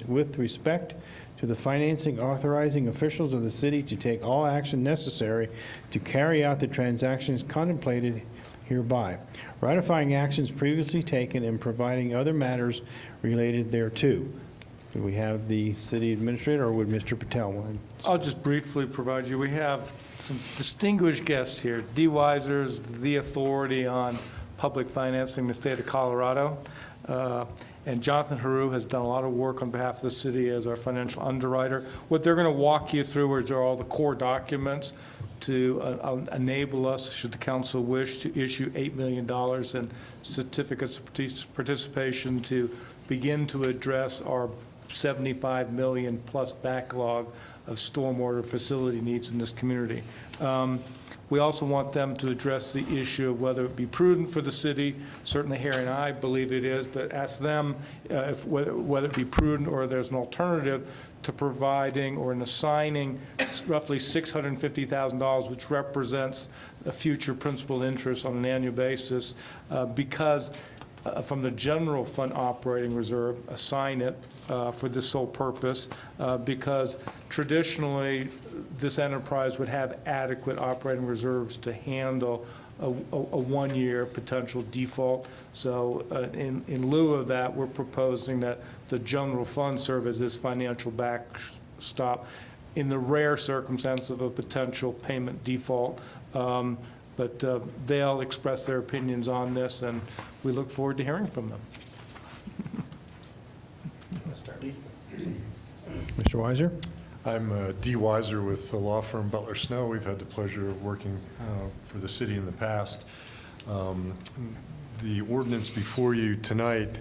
with respect to the financing, authorizing officials of the city to take all action necessary to carry out the transactions contemplated hereby, ratifying actions previously taken and providing other matters related thereto. Do we have the city administrator, or would Mr. Patel want to? I'll just briefly provide you, we have some distinguished guests here. Dee Weiser's the authority on public financing in the state of Colorado. And Jonathan Haru has done a lot of work on behalf of the city as our financial underwriter. What they're going to walk you through are all the core documents to enable us, should the council wish, to issue $8 million in certificates of participation to begin to address our 75 million plus backlog of stormwater facility needs in this community. We also want them to address the issue of whether it be prudent for the city. Certainly Harry and I believe it is, but ask them whether it be prudent or there's an alternative to providing or in assigning roughly $650,000, which represents a future principal interest on an annual basis, because from the general fund operating reserve, assign it for this sole purpose, because traditionally this enterprise would have adequate operating reserves to handle a one-year potential default. So in lieu of that, we're proposing that the general fund serve as this financial backstop in the rare circumstance of a potential payment default. But they'll express their opinions on this, and we look forward to hearing from them. Mr. Weiser? I'm Dee Weiser with the law firm Butler Snow. We've had the pleasure of working for the city in the past. The ordinance before you tonight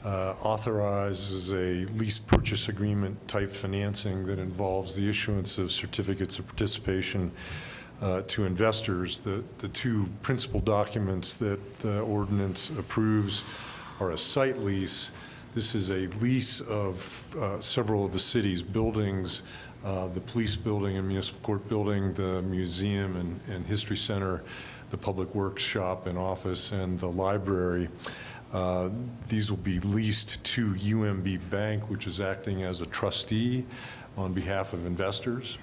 authorizes a lease purchase agreement type financing that involves the issuance of certificates of participation to investors. The two principal documents that the ordinance approves are a site lease. This is a lease of several of the city's buildings, the police building and municipal court building, the museum and history center, the public works shop and office, and the library. These will be leased to UMB Bank, which is acting as a trustee on behalf of investors.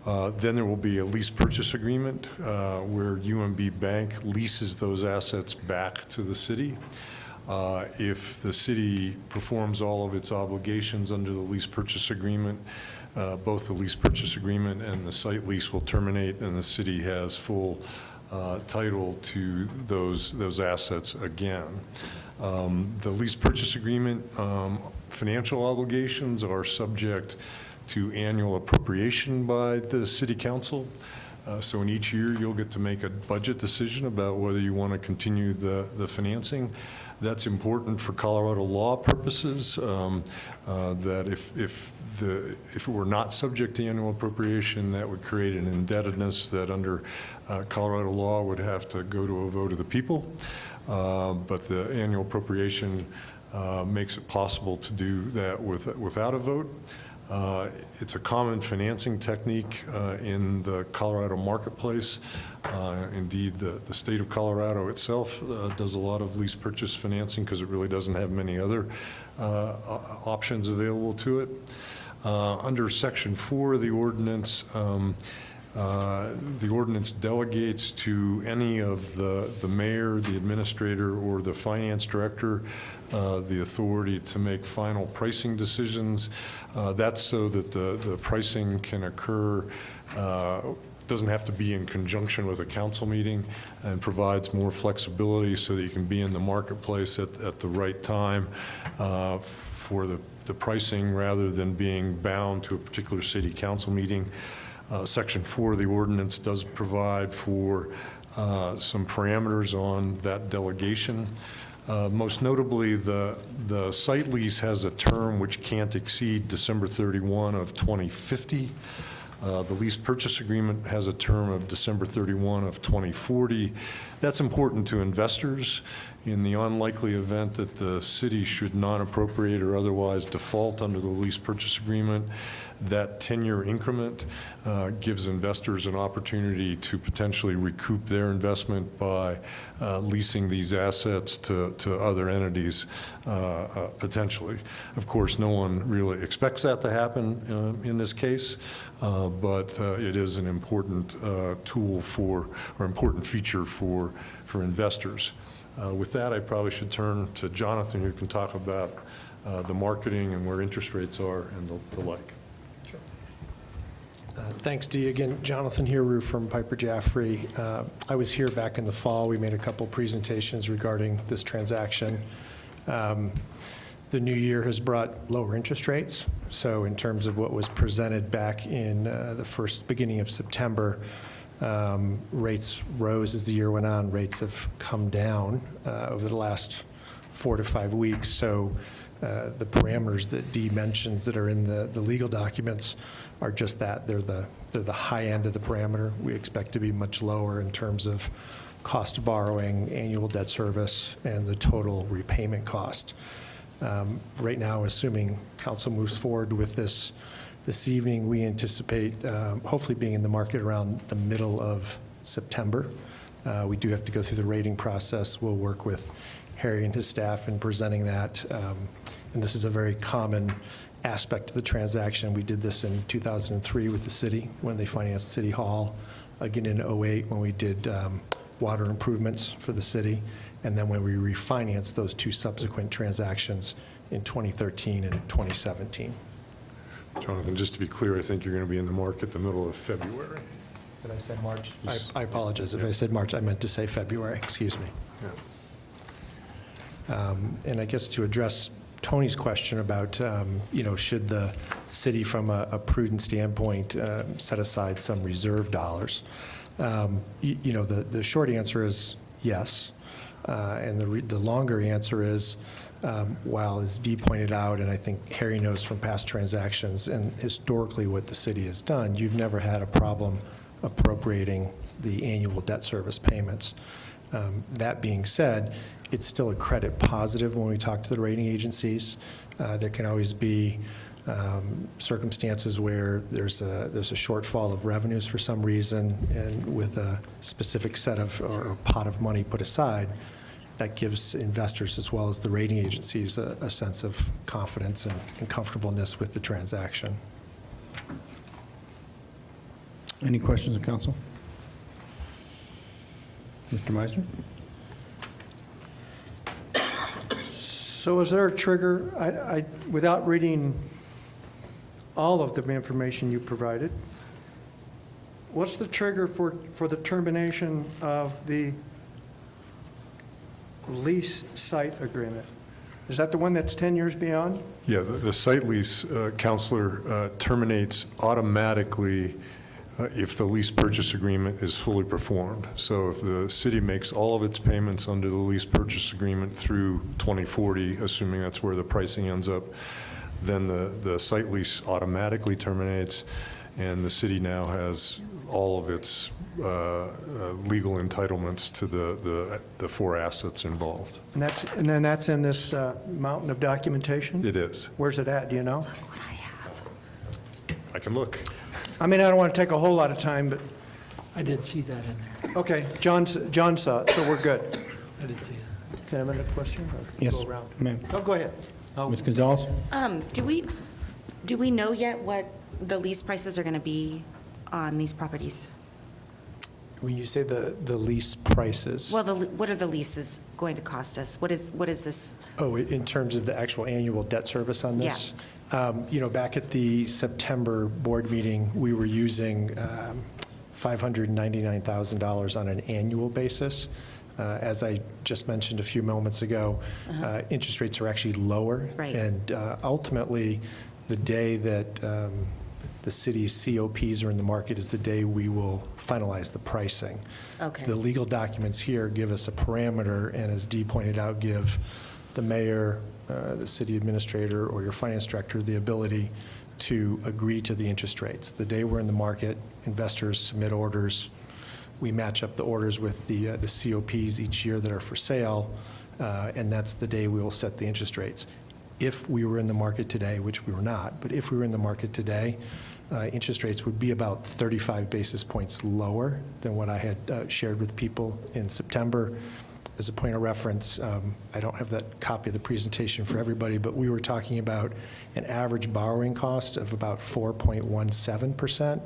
Then there will be a lease purchase agreement where UMB Bank leases those assets back to the city. If the city performs all of its obligations under the lease purchase agreement, both the lease purchase agreement and the site lease will terminate, and the city has full title to those assets again. The lease purchase agreement financial obligations are subject to annual appropriation by the city council. So in each year, you'll get to make a budget decision about whether you want to continue the financing. That's important for Colorado law purposes, that if it were not subject to annual appropriation, that would create an indebtedness that under Colorado law would have to go to a vote of the people. But the annual appropriation makes it possible to do that without a vote. It's a common financing technique in the Colorado marketplace. Indeed, the state of Colorado itself does a lot of lease purchase financing because it really doesn't have many other options available to it. Under Section 4 of the ordinance delegates to any of the mayor, the administrator, or the finance director the authority to make final pricing decisions. That's so that the pricing can occur, doesn't have to be in conjunction with a council meeting, and provides more flexibility so that you can be in the marketplace at the right time for the pricing rather than being bound to a particular city council meeting. Section 4 of the ordinance does provide for some parameters on that delegation. Most notably, the site lease has a term which can't exceed December 31 of 2050. The lease purchase agreement has a term of December 31 of 2040. That's important to investors. In the unlikely event that the city should non-appropriate or otherwise default under the lease purchase agreement, that 10-year increment gives investors an opportunity to potentially recoup their investment by leasing these assets to other entities, potentially. Of course, no one really expects that to happen in this case, but it is an important tool for, or important feature for investors. With that, I probably should turn to Jonathan, who can talk about the marketing and where interest rates are and the like. Thanks, Dee. Again, Jonathan Heroux from Piper Jaffray. I was here back in the fall. We made a couple presentations regarding this transaction. The new year has brought lower interest rates. So in terms of what was presented back in the beginning of September, rates rose as the year went on. Rates have come down over the last 4 to 5 weeks. So the parameters that Dee mentions that are in the legal documents are just that. They're the high end of the parameter. We expect to be much lower in terms of cost of borrowing, annual debt service, and the total repayment cost. Right now, assuming council moves forward with this evening, we anticipate hopefully being in the market around the middle of September. We do have to go through the rating process. We'll work with Harry and his staff in presenting that. And this is a very common aspect of the transaction. We did this in 2003 with the city when they financed City Hall, again in 2008 when we did water improvements for the city, and then when we refinanced those 2 subsequent transactions in 2013 and 2017. Jonathan, just to be clear, I think you're going to be in the market the middle of February. Did I say March? I apologize. If I said March, I meant to say February. Excuse me. Yeah. And I guess to address Tony's question about, should the city, from a prudent standpoint, set aside some reserve dollars? The short answer is yes. And the longer answer is, while, as Dee pointed out, and I think Harry knows from past transactions and historically what the city has done, you've never had a problem appropriating the annual debt service payments. That being said, it's still a credit positive when we talk to the rating agencies. There can always be circumstances where there's a shortfall of revenues for some reason, and with a specific set of or pot of money put aside, that gives investors as well as the rating agencies a sense of confidence and comfortableness with the transaction. Any questions of council? Mr. Meisner? So is there a trigger, without reading all of the information you provided, what's the trigger for the termination of the lease site agreement? Is that the one that's 10 years beyond? Yeah, the site lease, Counselor, terminates automatically if the lease purchase agreement is fully performed. So if the city makes all of its payments under the lease purchase agreement through 2040, assuming that's where the pricing ends up, then the site lease automatically terminates, and the city now has all of its legal entitlements to the 4 assets involved. And then that's in this mountain of documentation? It is. Where's it at, do you know? can look. I mean, I don't want to take a whole lot of time, but, I did see that in there. okay, John saw it, so we're good. I did see that. Can I have another question? or Yes, go around? ma'am. Oh, go ahead. Ms. Gonzalez? Do we know yet what the lease prices are going to be on these properties? When you say the lease prices, Well, what are the leases going to cost us? What is this? oh, in terms of the actual annual debt service on this? Back at the September board meeting, we were using $599,000 on an annual basis. As I just mentioned a few moments ago, interest rates are actually lower. Right. And ultimately, the day that the city's COPs are in the market is the day we will finalize the pricing. Okay. The legal documents here give us a parameter, and as Dee pointed out, give the mayor, the city administrator, or your finance director the ability to agree to the interest rates. The day we're in the market, investors submit orders. We match up the orders with the COPs each year that are for sale, and that's the day we will set the interest rates. If we were in the market today, which we were not, but if we were in the market today, interest rates would be about 35 basis points lower than what I had shared with people in September. As a point of reference, I don't have that copy of the presentation for everybody, but we were talking about an average borrowing cost of about 4.17%.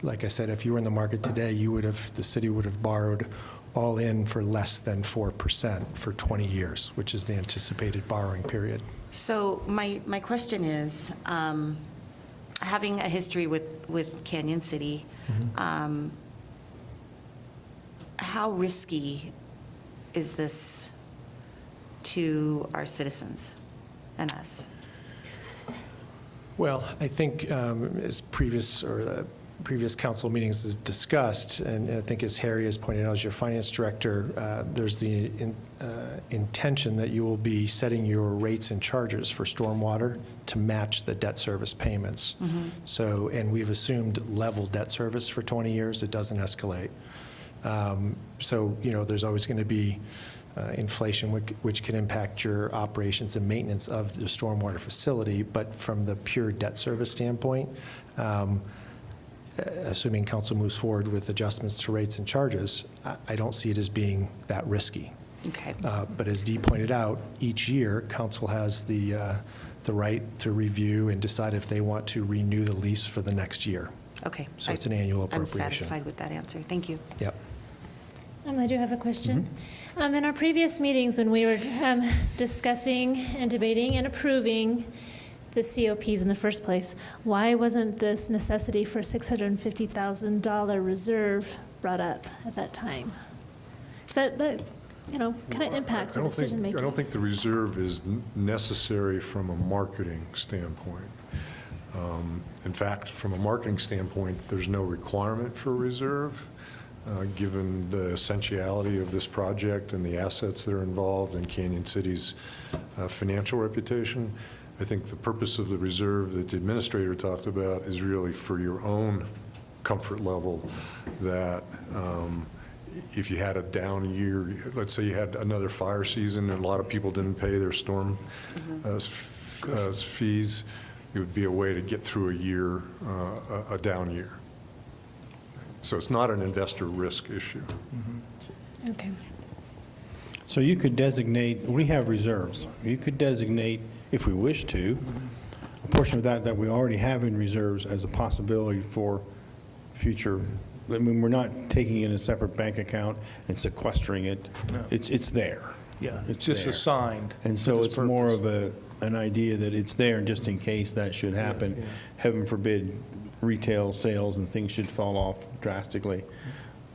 Like I said, if you were in the market today, the city would have borrowed all in for less than 4% for 20 years, which is the anticipated borrowing period. So my question is, having a history with Canyon City, how risky is this to our citizens and us? Well, I think as previous council meetings has discussed, and I think as Harry has pointed out as your finance director, there's the intention that you will be setting your rates and charges for stormwater to match the debt service payments. So, and we've assumed level debt service for 20 years. It doesn't escalate. So, there's always going to be inflation which can impact your operations and maintenance of the stormwater facility, but from the pure debt service standpoint, assuming council moves forward with adjustments to rates and charges, I don't see it as being that risky. Okay. But as Dee pointed out, each year, council has the right to review and decide if they want to renew the lease for the next year. Okay. So it's an annual appropriation. I'm satisfied with that answer. Thank you. Yep. I do have a question. In our previous meetings, when we were discussing and debating and approving the COPs in the first place, why wasn't this necessity for a $650,000 reserve brought up at that time? So that kind of impacts our decision making. I don't think the reserve is necessary from a marketing standpoint. In fact, from a marketing standpoint, there's no requirement for a reserve, given the essentiality of this project and the assets that are involved in Canyon City's financial reputation. I think the purpose of the reserve that the administrator talked about is really for your own comfort level, that if you had a down year, let's say you had another fire season and a lot of people didn't pay their storm fees, it would be a way to get through a year, a down year. So it's not an investor risk issue. Okay. So you could designate, we have reserves. You could designate, if we wish to, a portion of that we already have in reserves as a possibility for future. I mean, we're not taking it in a separate bank account and sequestering it. No. It's there. Yeah, it's just there. assigned. And for so this it's more purpose. of an idea that it's there just in case that should happen. Yeah. Heaven forbid, retail sales and things should fall off drastically,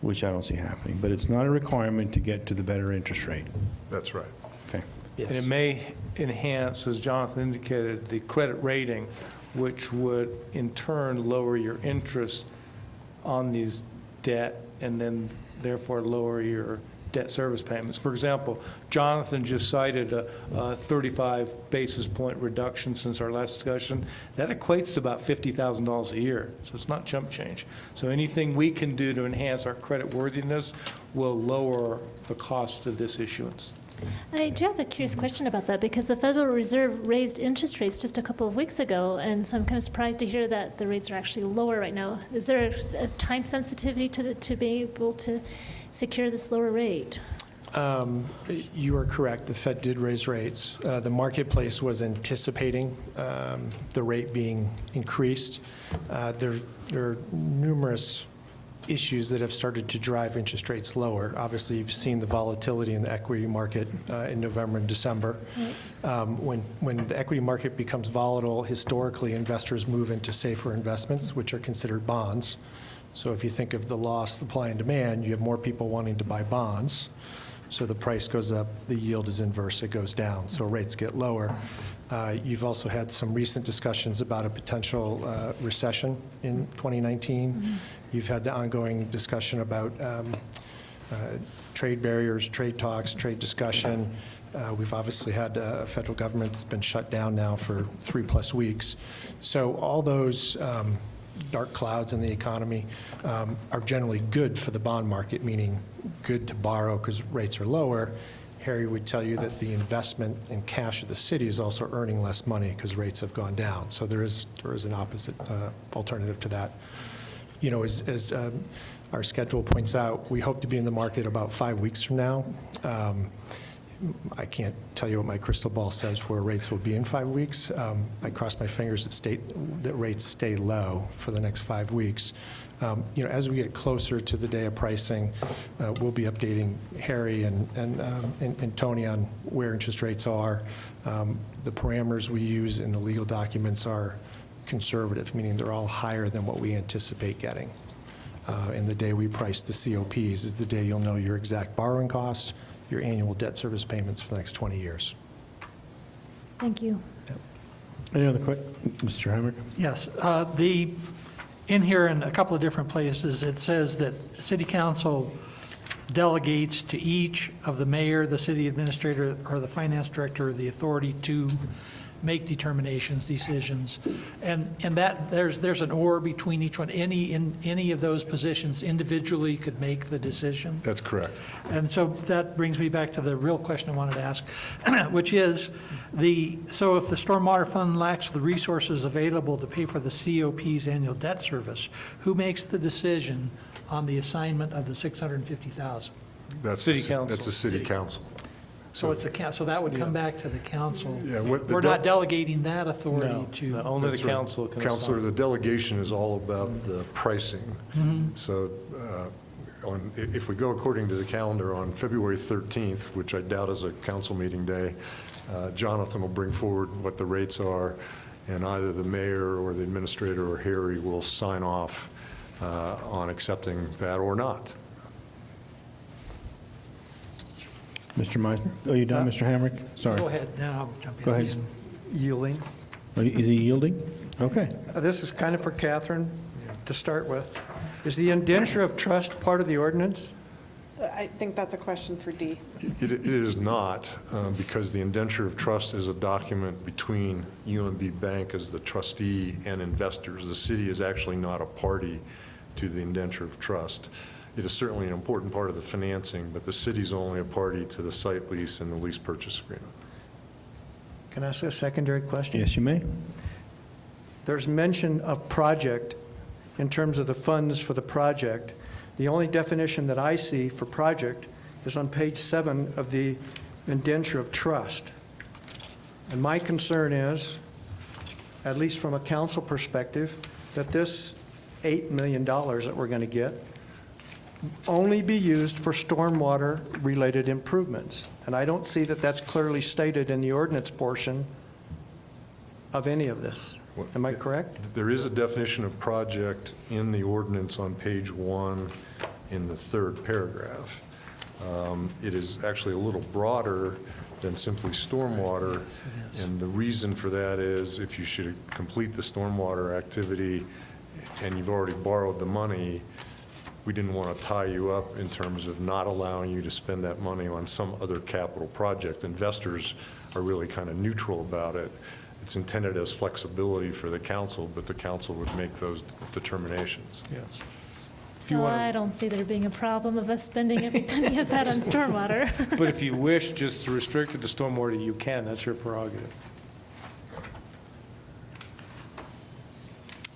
which I don't see happening. But it's not a requirement to get to the better interest rate. That's right. Okay. And it may enhance, as Jonathan indicated, the credit rating, which would in turn lower your interest on these debt and then therefore lower your debt service payments. For example, Jonathan just cited a 35 basis point reduction since our last discussion. That equates to about $50,000 a year, so it's not chump change. So anything we can do to enhance our credit worthiness will lower the cost of this issuance. I do have a curious question about that because the Federal Reserve raised interest rates just a couple of weeks ago, and so I'm kind of surprised to hear that the rates are actually lower right now. Is there a time sensitivity to be able to secure this lower rate? You are correct. The Fed did raise rates. The marketplace was anticipating the rate being increased. There are numerous issues that have started to drive interest rates lower. Obviously, you've seen the volatility in the equity market in November and December. When the equity market becomes volatile, historically, investors move into safer investments, which are considered bonds. So if you think of the law of supply and demand, you have more people wanting to buy bonds. So the price goes up, the yield is inverse, it goes down, so rates get lower. You've also had some recent discussions about a potential recession in 2019. You've had the ongoing discussion about trade barriers, trade talks, trade discussion. We've obviously had a federal government that's been shut down now for 3+ weeks. So all those dark clouds in the economy are generally good for the bond market, meaning good to borrow because rates are lower. Harry would tell you that the investment in cash of the city is also earning less money because rates have gone down. So there is an opposite alternative to that. You know, as our schedule points out, we hope to be in the market about 5 weeks from now. I can't tell you what my crystal ball says where rates will be in 5 weeks. I cross my fingers that rates stay low for the next 5 weeks. You know, as we get closer to the day of pricing, we'll be updating Harry and Tony on where interest rates are. The parameters we use in the legal documents are conservative, meaning they're all higher than what we anticipate getting. And the day we price the COPs is the day you'll know your exact borrowing cost, your annual debt service payments for the next 20 years. Thank you. Any other questions? Mr. Hamrick? Yes. In here, in a couple of different places, it says that City Council delegates to each of the mayor, the city administrator, or the finance director the authority to make determinations, decisions, and that there's an or between each one. Any of those positions individually could make the decision. That's correct. And so that brings me back to the real question I wanted to ask, which is so if the Stormwater Fund lacks the resources available to pay for the COP's annual debt service, who makes the decision on the assignment of the $650,000? That's City council. That's the city council. So it's so that would come back to the council. Yeah, what the We're not delegating that authority No, to. no, only the That's right. council can Counselor, assign. the delegation is all about the pricing. So if we go according to the calendar on February 13th, which I doubt is a council meeting day, Jonathan will bring forward what the rates are, and either the mayor or the administrator or Harry will sign off on accepting that or not. Mr. Meisner? Oh, you done, Mr. Hamrick? Sorry. Go ahead, now I'll jump in. Go ahead. Yielding. Is he yielding? Okay. This is kind of for Catherine to start with. Is the indenture of trust part of the ordinance? I think that's a question for Dee. It is not, because the indenture of trust is a document between UMB Bank as the trustee and investors. The city is actually not a party to the indenture of trust. It is certainly an important part of the financing, but the city's only a party to the site lease and the lease purchase agreement. Can I ask a secondary question? Yes, you may. There's mention of project in terms of the funds for the project. The only definition that I see for project is on page 7 of the indenture of trust. And my concern is, at least from a council perspective, that this $8 million that we're going to get only be used for stormwater-related improvements. And I don't see that that's clearly stated in the ordinance portion of any of this. Am I correct? There is a definition of project in the ordinance on page 1 in the 3rd paragraph. It is actually a little broader than simply stormwater, and the reason for that is if you should complete the stormwater activity and you've already borrowed the money, we didn't want to tie you up in terms of not allowing you to spend that money on some other capital project. Investors are really kind of neutral about it. It's intended as flexibility for the council, but the council would make those determinations. Yes. you Well, want I to, don't see there being a problem of us spending every penny of that on stormwater. but if you wish just to restrict it to stormwater, you can. That's your prerogative.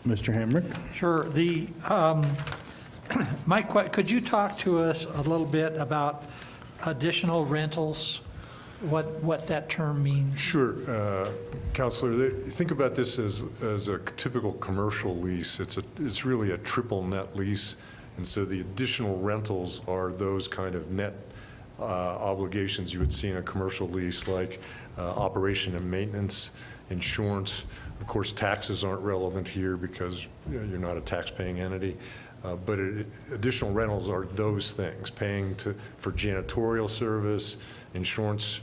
Mr. Hamrick? Sure. Could you talk to us a little bit about additional rentals, what that term means? Sure. Counselor, think about this as a typical commercial lease. It's really a triple net lease, and so the additional rentals are those kind of net obligations you would see in a commercial lease, like operation and maintenance, insurance. Of course, taxes aren't relevant here because you're not a tax-paying entity. But additional rentals are those things, paying for janitorial service, insurance,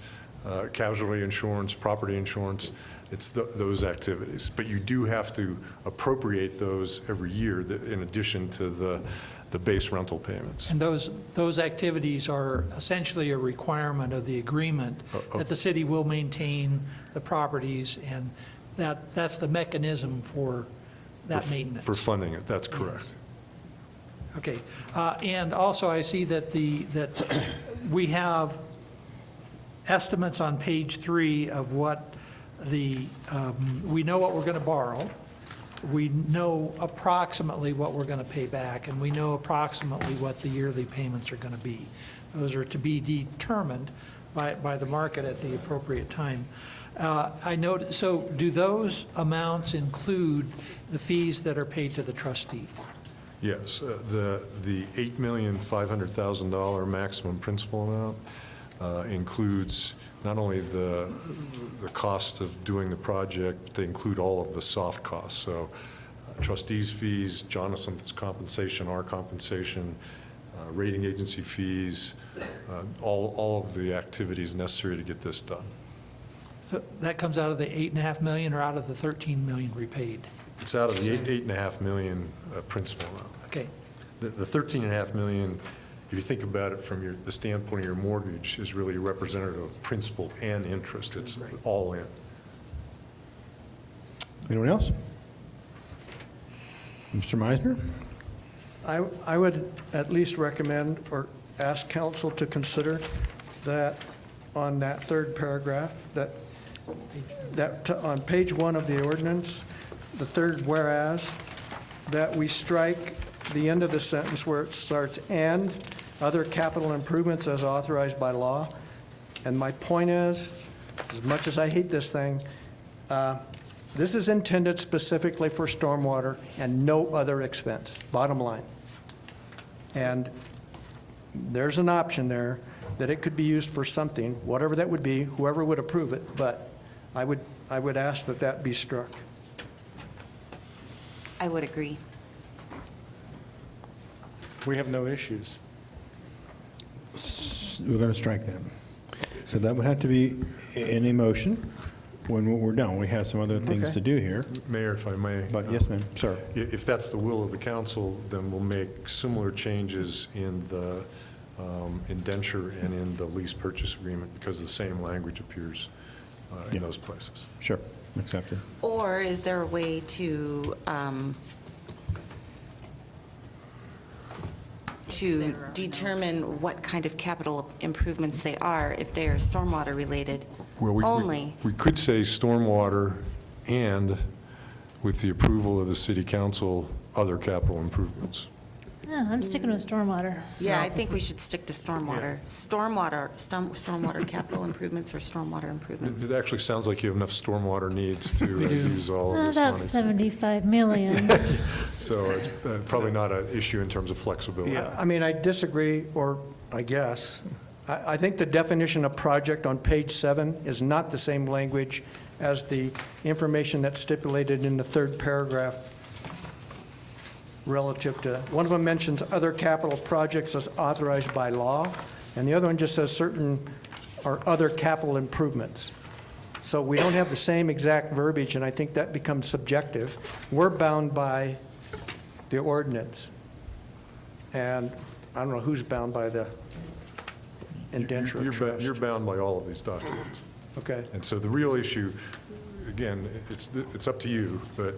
casualty insurance, property insurance. It's those activities. But you do have to appropriate those every year in addition to the base rental payments. And those activities are essentially a requirement of the agreement that the city will maintain the properties, and that's the mechanism for that maintenance. For funding it, that's correct. Okay. And also, I see that that we have estimates on page 3 of what we know what we're going to borrow. We know approximately what we're going to pay back, and we know approximately what the yearly payments are going to be. Those are to be determined by the market at the appropriate time. I note, so do those amounts include the fees that are paid to the trustee? Yes, the $8,500,000 maximum principal amount includes not only the cost of doing the project, but they include all of the soft costs. So trustees' fees, Jonathan's compensation, our compensation, rating agency fees, all of the activities necessary to get this done. So that comes out of the $8.5 million or out of the $13 million repaid? It's out of the $8.5 million principal amount. Okay. The $13.5 million, if you think about it from the standpoint of your mortgage, is really representative of principal and interest. It's all in. Anyone else? Mr. Meisner? I would at least recommend or ask council to consider that on that third paragraph, that on page 1 of the ordinance, the third whereas, that we strike the end of the sentence where it starts, and other capital improvements as authorized by law. And my point is, as much as I hate this thing, this is intended specifically for stormwater and no other expense, bottom line. And there's an option there that it could be used for something, whatever that would be, whoever would approve it, but I would ask that that be struck. I would agree. We have no issues. We're going to strike that. So that would have to be in a motion when we're done. We have some other things Okay. to do here. Mayor, if I may. But yes, ma'am, sir. If that's the will of the council, then we'll make similar changes in the indenture and in the lease purchase agreement because the same language appears in those places. Sure, accepted. Or is there a way to determine what kind of capital improvements they are if they are stormwater related Well, only? we could say stormwater and, with the approval of the city council, other capital improvements. Yeah, I'm sticking with stormwater. Yeah, I think we should stick to stormwater. Stormwater capital improvements or stormwater improvements. It actually sounds like you have enough stormwater needs to use all of this That's money. 75 million. So it's probably not an issue in terms of flexibility. I mean, I disagree, or I guess. I think the definition of project on page 7 is not the same language as the information that's stipulated in the third paragraph relative to, one of them mentions other capital projects as authorized by law, and the other one just says certain or other capital improvements. So we don't have the same exact verbiage, and I think that becomes subjective. We're bound by the ordinance. And I don't know who's bound by the indenture of trust. You're bound by all of these documents. Okay. And so the real issue, again, it's up to you, but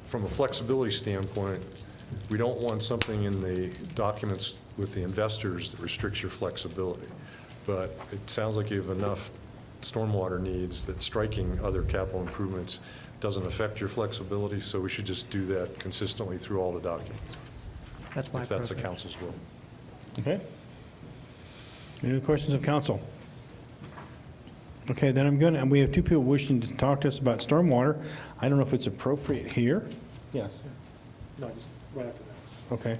from a flexibility standpoint, We don't want something in the documents with the investors that restricts your flexibility. But it sounds like you have enough stormwater needs that striking other capital improvements doesn't affect your flexibility, so we should just do that consistently through all the documents, That's my if that's the preference. council's will. Okay. Any other questions of council? Okay, then I'm going to, and we have two people wishing to talk to us about stormwater. I don't know if it's appropriate here. Yes. No, just right after that. Okay.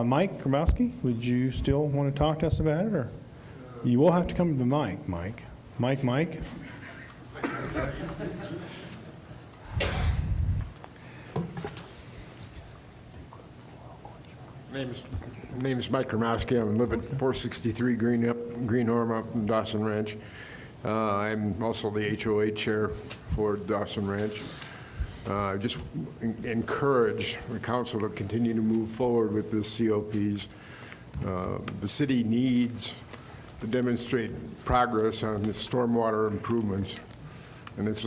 Mike Grabowski, would you still want to talk to us about it, or? You will have to come to the mic, Mike. Mike? My name is Mike Gromowski. I live at 463 Greenhorn up in Dawson Ranch. I'm also the HOA chair for Dawson Ranch. I just encourage the council to continue to move forward with the COPs. The city needs to demonstrate progress on the stormwater improvements, and it's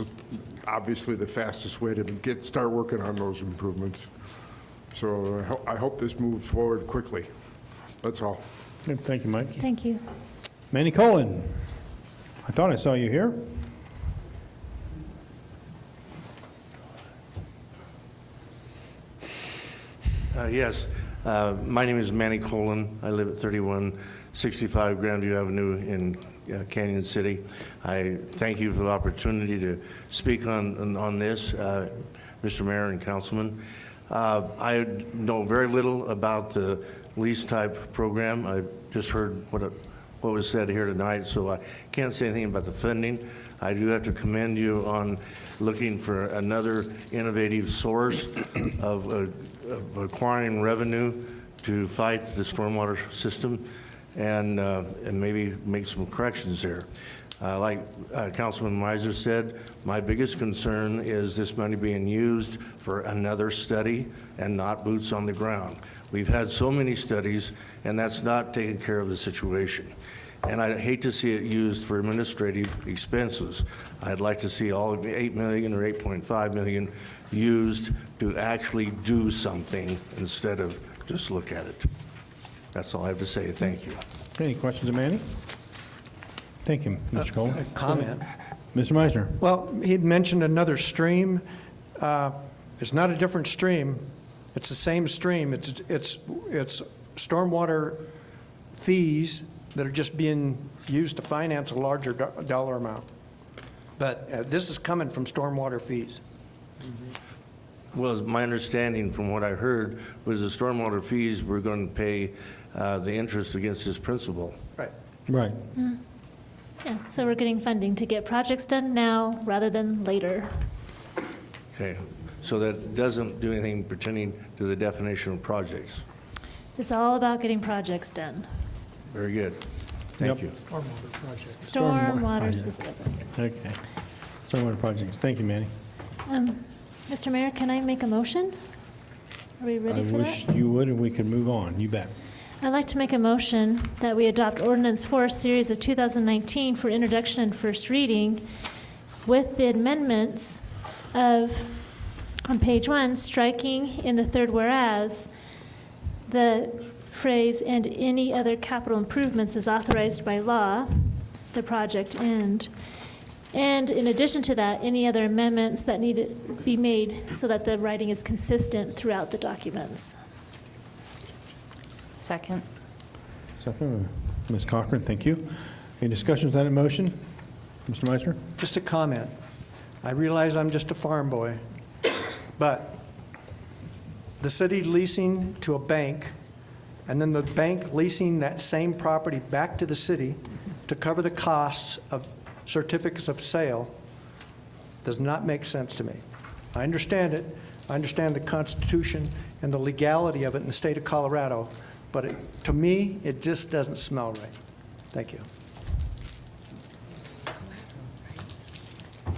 obviously the fastest way to start working on those improvements. So I hope this moves forward quickly. That's all. Good. Thank you, Mike. Thank you. Manny Colon, I thought I saw you here. Yes. My name is Manny Colon. I live at 3165 Grandview Avenue in Canyon City. I thank you for the opportunity to speak on this, Mr. Mayor and Councilman. I know very little about the lease type program. I just heard what was said here tonight, so I can't say anything about the funding. I do have to commend you on looking for another innovative source of acquiring revenue to fight the stormwater system and maybe make some corrections there. Like Councilman Miser said, my biggest concern is this money being used for another study and not boots on the ground. We've had so many studies, and that's not taking care of the situation. And I hate to see it used for administrative expenses. I'd like to see all of the $8 million or $8.5 million used to actually do something instead of just look at it. That's all I have to say. Thank you. Any questions of Manny? Thank you, Mr. Cole. A comment. Mr. Meisner? Well, he'd mentioned another stream. It's not a different stream. It's the same stream. It's stormwater fees that are just being used to finance a larger dollar amount. But this is coming from stormwater fees. Well, my understanding from what I heard was the stormwater fees were going to pay the interest against this principal. Right. Right. Yeah, so we're getting funding to get projects done now rather than later. Okay, so that doesn't do anything pertaining to the definition of projects. It's all about getting projects done. Very good. Thank you. Stormwater project. Stormwater specifically. Okay. Stormwater projects. Thank you, Manny. Mr. Mayor, can I make a motion? Are we ready for I wish that? you would, and we could move on. You bet. I'd like to make a motion that we adopt Ordinance 4, Series of 2019 for introduction and first reading with the amendments of, on page 1, striking in the third whereas, the phrase, "and any other capital improvements as authorized by law," the project end. And in addition to that, any other amendments that need to be made so that the writing is consistent throughout the documents. Second. Second, Ms. Cochran, thank you. Any discussions on that motion? Mr. Meisner? Just a comment. I realize I'm just a farm boy, but the city leasing to a bank, and then the bank leasing that same property back to the city to cover the costs of certificates of sale does not make sense to me. I understand it. I understand the Constitution and the legality of it in the state of Colorado, but to me, it just doesn't smell right. Thank you.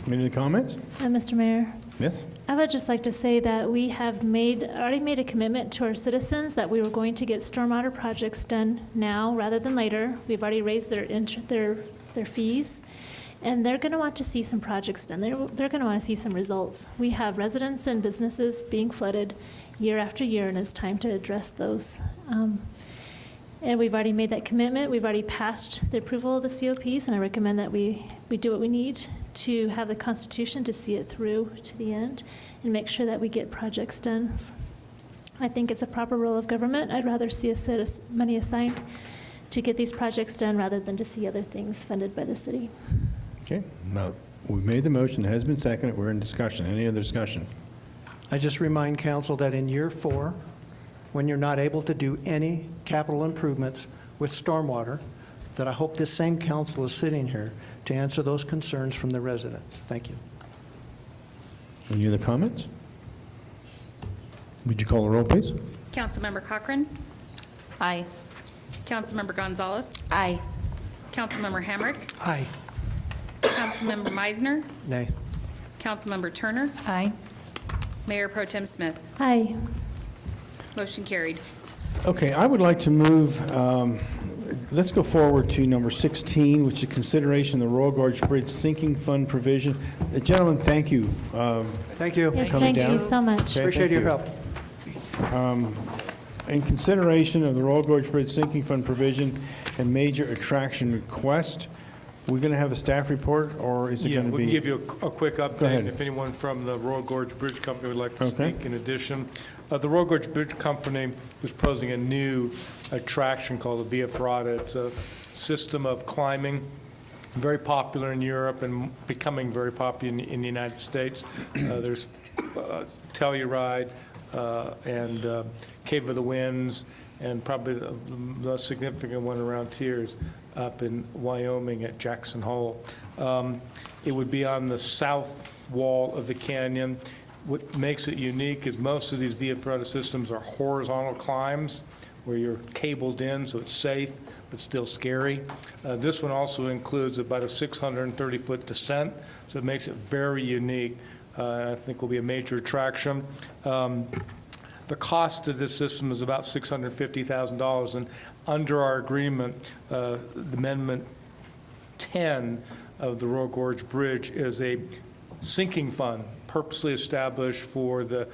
Any other comments? Mr. Mayor? Yes? I would just like to say that we have already made a commitment to our citizens that we were going to get stormwater projects done now rather than later. We've already raised their fees, and they're going to want to see some projects done. They're going to want to see some results. We have residents and businesses being flooded year after year, and it's time to address those. And we've already made that commitment. We've already passed the approval of the COPs, and I recommend that we do what we need to have the Constitution to see it through to the end and make sure that we get projects done. I think it's a proper role of government. I'd rather see us set money assigned to get these projects done rather than to see other things funded by the city. Okay, now, we made the motion, it has been seconded, we're in discussion. Any other discussion? I just remind council that in year 4, when you're not able to do any capital improvements with stormwater, that I hope this same council is sitting here to answer those concerns from the residents. Thank you. Any other comments? Would you call the roll, please? Councilmember Cochran. Aye. Councilmember Gonzalez. Aye. Councilmember Hamrick. Aye. Councilmember Meisner. Nay. Councilmember Turner. Aye. Mayor Pro Tem Smith. Aye. Motion carried. Okay, I would like to move, let's go forward to number 16, which is consideration of the Royal Gorge Bridge Sinking Fund provision. Gentlemen, thank you. Thank you. Yes, Coming thank down. you so much. Okay, Appreciate thank your you. help. In consideration of the Royal Gorge Bridge Sinking Fund provision and major attraction request, we're going to have a staff report, or is it Yeah, going to we be? can give you a quick ahead. update if anyone from the Royal Gorge Bridge Company would like to Okay. speak in addition. The Royal Gorge Bridge Company is proposing a new attraction called the Via Ferrata. It's a system of climbing, very popular in Europe and becoming very popular in the United States. There's Telluride and Cave of the Winds, and probably the most significant one around here is up in Wyoming at Jackson Hole. It would be on the south wall of the canyon. What makes it unique is most of these Via Ferrata systems are horizontal climbs where you're cabled in, so it's safe, but still scary. This one also includes about a 630-foot descent, so it makes it very unique. I think will be a major attraction. The cost of this system is about $650,000, and under our agreement, Amendment 10 of the Royal Gorge Bridge is a sinking fund purposely established for the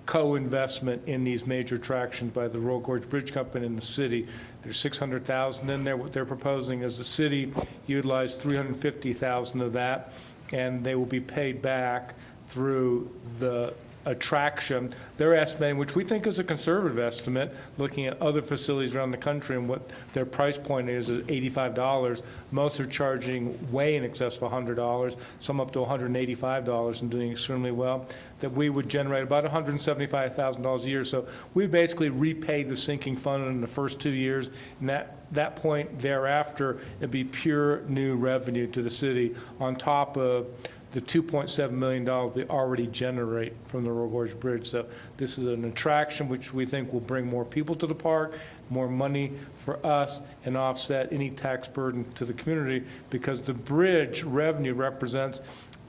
co-investment in these major attractions by the Royal Gorge Bridge Company and the city. There's $600,000 in there. What they're proposing is the city utilize $350,000 of that, and they will be paid back through the attraction. They're estimating, which we think is a conservative estimate, looking at other facilities around the country and what their price point is $85. Most are charging way in excess of $100, some up to $185 and doing extremely well, that we would generate about $175,000 a year. So we basically repaid the sinking fund in the first 2 years, and that point thereafter, it'd be pure new revenue to the city on top of the $2.7 million we already generate from the Royal Gorge Bridge. So this is an attraction which we think will bring more people to the park, more money for us, and offset any tax burden to the community, because the bridge revenue represents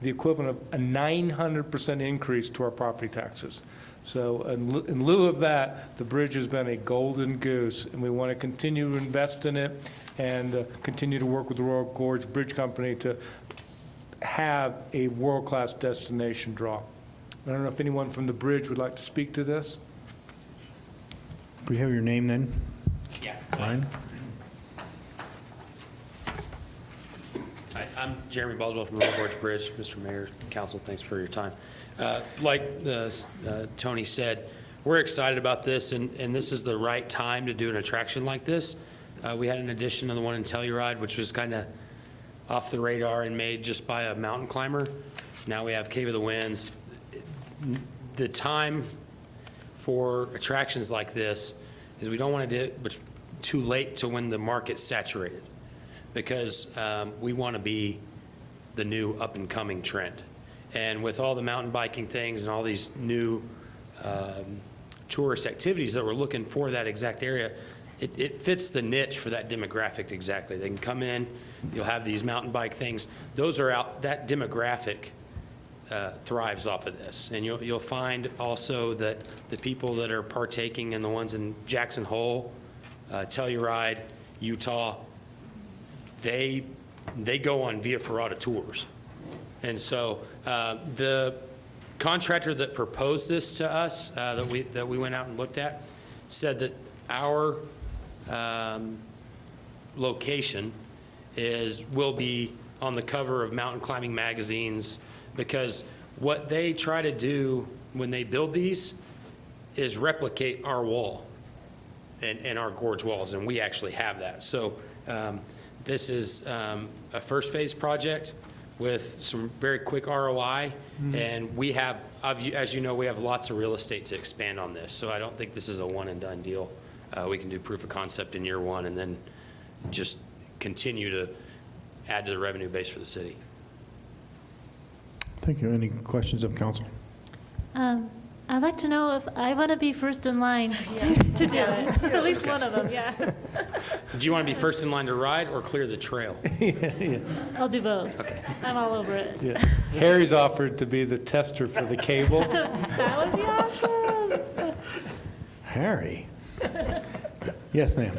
the equivalent of a 900% increase to our property taxes. So in lieu of that, the bridge has been a golden goose, and we want to continue to invest in it and continue to work with the Royal Gorge Bridge Company to have a world-class destination draw. I don't know if anyone from the bridge would like to speak to this. We have your name then? Yeah. Ryan? Hi, I'm Jeremy Boswell from Royal Gorge Bridge. Mr. Mayor, Council, thanks for your time. Like Tony said, we're excited about this, and this is the right time to do an attraction like this. We had an addition of the one in Telluride, which was kind of off the radar and made just by a mountain climber. Now we have Cave of the Winds. The time for attractions like this is we don't want to do it but too late to when the market's saturated, because we want to be the new up-and-coming trend. And with all the mountain biking things and all these new tourist activities that we're looking for that exact area, it fits the niche for that demographic exactly. They can come in, you'll have these mountain bike things. Those are out, that demographic thrives off of this. And you'll find also that the people that are partaking in the ones in Jackson Hole, Telluride, Utah, they go on Via Ferrata tours. And so the contractor that proposed this to us, that we went out and looked at, said that our location will be on the cover of mountain climbing magazines, because what they try to do when they build these is replicate our wall and our gorge walls, and we actually have that. So this is a first phase project with some very quick ROI, and we have, as you know, we have lots of real estate to expand on this, so I don't think this is a one and done deal. We can do proof of concept in year one and then just continue to add to the revenue base for the city. Thank you. Any questions of council? I'd like to know if I want to be first in line to do it. At least one of them, yeah. Do you want to be first in line to ride or clear the trail? I'll do both. Okay. I'm all over it. Yeah. Harry's offered to be the tester for the cable. That would be awesome. Harry? Yes, ma'am.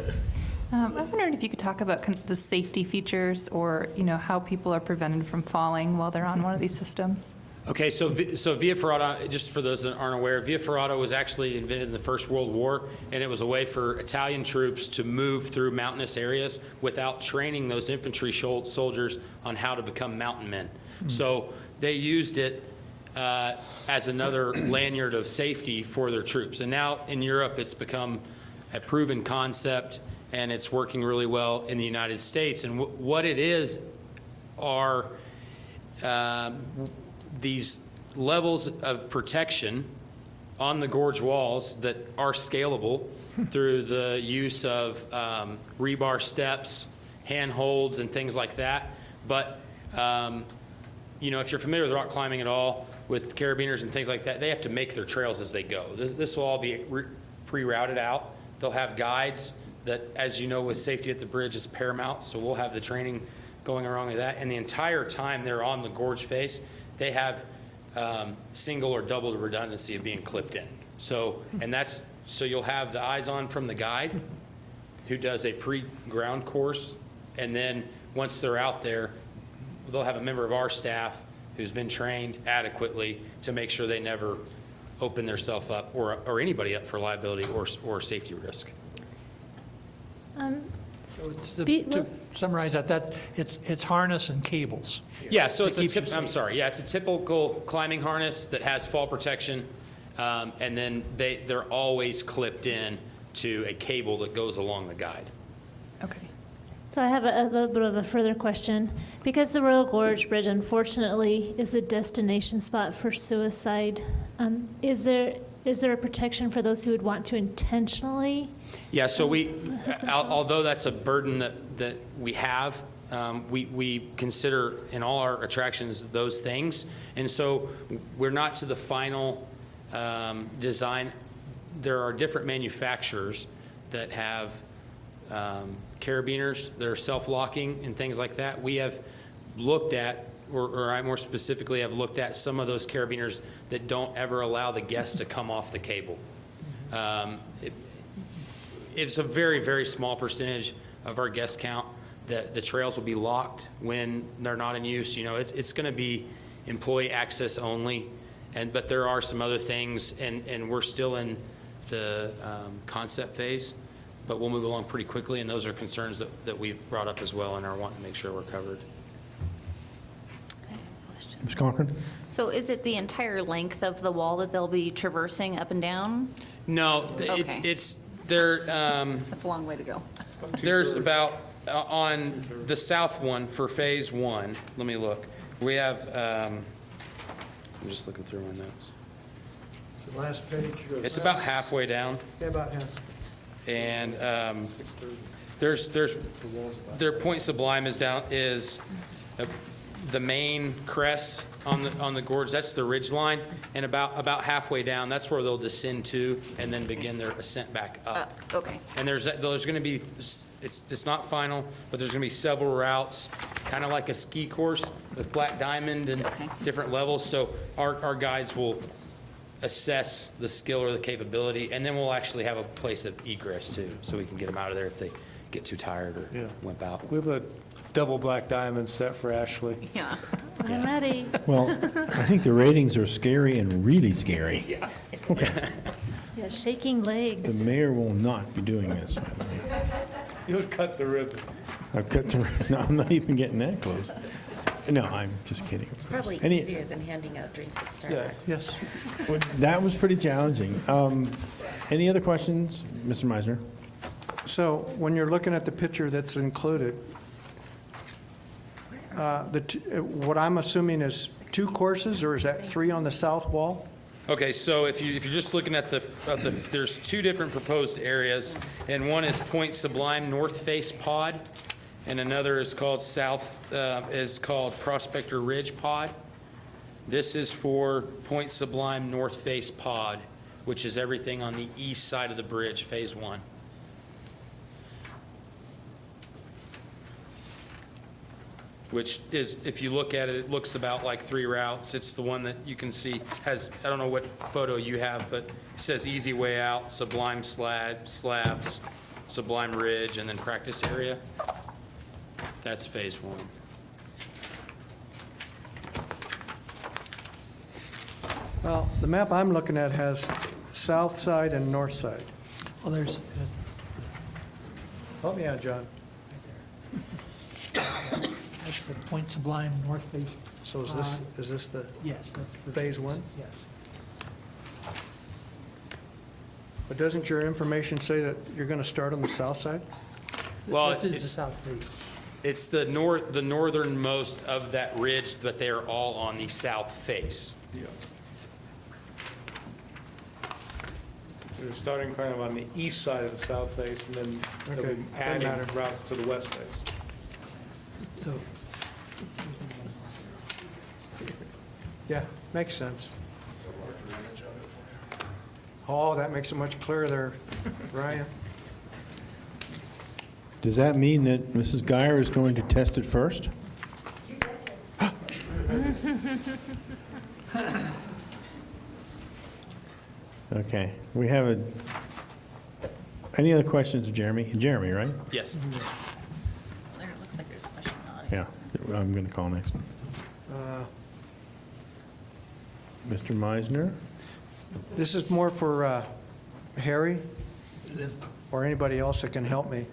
I wondered if you could talk about the safety features, or, you know, how people are prevented from falling while they're on one of these systems. Okay, so Via Ferrata, just for those that aren't aware, Via Ferrata was actually invented in the First World War, and it was a way for Italian troops to move through mountainous areas without training those infantry soldiers on how to become mountain men. So they used it as another lanyard of safety for their troops. And now in Europe, it's become a proven concept, and it's working really well in the United States. And what it is are these levels of protection on the gorge walls that are scalable through the use of rebar steps, handholds, and things like that. But you know, if you're familiar with rock climbing at all, with carabiners and things like that, they have to make their trails as they go. This will all be pre-routed out. They'll have guides that, as you know, with safety at the bridge is paramount, so we'll have the training going along with that. And the entire time they're on the gorge face, they have single or double the redundancy of being clipped in. So, so you'll have the eyes on from the guide who does a pre-ground course, and then once they're out there, they'll have a member of our staff who's been trained adequately to make sure they never open themselves up or anybody up for liability or safety risk. So to summarize that, it's harness and cables. Yeah, so it's it's a typical climbing harness that has fall protection, and then they're always clipped in to a cable that goes along the guide. Okay. So I have a little bit of a further question. Because the Royal Gorge Bridge, unfortunately, is a destination spot for suicide, is there a protection for those who would want to intentionally? Yeah, so although that's a burden that we have, we consider in all our attractions those things. And so we're not to the final design. There are different manufacturers that have carabiners that are self-locking and things like that. We have looked at, or I more specifically have looked at some of those carabiners that don't ever allow the guests to come off the cable. It's a very, very small percentage of our guest count that the trails will be locked when they're not in use. You know, it's going to be employee access only, but there are some other things, and we're still in the concept phase, but we'll move along pretty quickly, and those are concerns that we've brought up as well and are wanting to make sure we're covered. Ms. Cochran? So is it the entire length of the wall that they'll be traversing up and down? No, Okay. it's there. That's a long way to go. There's about, on the south one for phase one, let me look. We have, I'm just looking through my notes. So last page. It's about halfway down. Yeah, about half. And their Point Sublime is the main crest on the gorge. That's the ridge line, and about halfway down, that's where they'll descend to and then begin their ascent back up. Okay. And there's going to be, it's not final, but there's going to be several routes, kind of like a ski course with Black Diamond and different levels. So our guys will assess the skill or the capability, and then we'll actually have a place of egress too, so we can get them out of there if they get too tired or wimp out. We have a double Black Diamond set for Ashley. Yeah. I'm ready. Well, I think the ratings are scary and really scary. Yeah. Okay. Yeah, shaking The legs. mayor will not be doing this. You'll cut the ribbon. I've cut the, no, I'm not even getting that close. No, I'm just kidding. It's probably Any- easier than handing out drinks at Starbucks. Yes. Well, that was pretty challenging. Any other questions, Mr. Meisner? So when you're looking at the picture that's included, what I'm assuming is 2 courses, or is that 3 on the south wall? Okay, so if you're just looking at there's 2 different proposed areas, and one is Point Sublime North Face Pod, and another is called Prospector Ridge Pod. This is for Point Sublime North Face Pod, which is everything on the east side of the bridge, Phase 1. Which is, if you look at it, it looks about like 3 routes. It's the one that you can see has, I don't know what photo you have, but it says Easy Way Out, Sublime Slabs, Sublime Ridge, and then Practice Area. That's Phase 1. Well, the map I'm looking at has south side and north side. Well, there's, Help me out, John. that's the Point Sublime North Face. So is this the Yes. That's for phase 1? Yes. But doesn't your information say that you're going to start on the south side? Well, This is the it's, south face. it's the northernmost of that ridge, but they are all on the south face. We're starting kind of on the east side of the south face, and then they'll Okay, be doesn't adding matter. routes to the west face. So, Yeah, makes sense. Oh, that makes it much clearer there, Ryan. Does that mean that Mrs. Geyer is going to test it first? Okay, we have any other questions of Jeremy? Jeremy, right? Yes. There, it looks like there's a question in the Yeah, audience. I'm going to call next. Mr. Meisner? This is more for Harry or anybody else that can help me.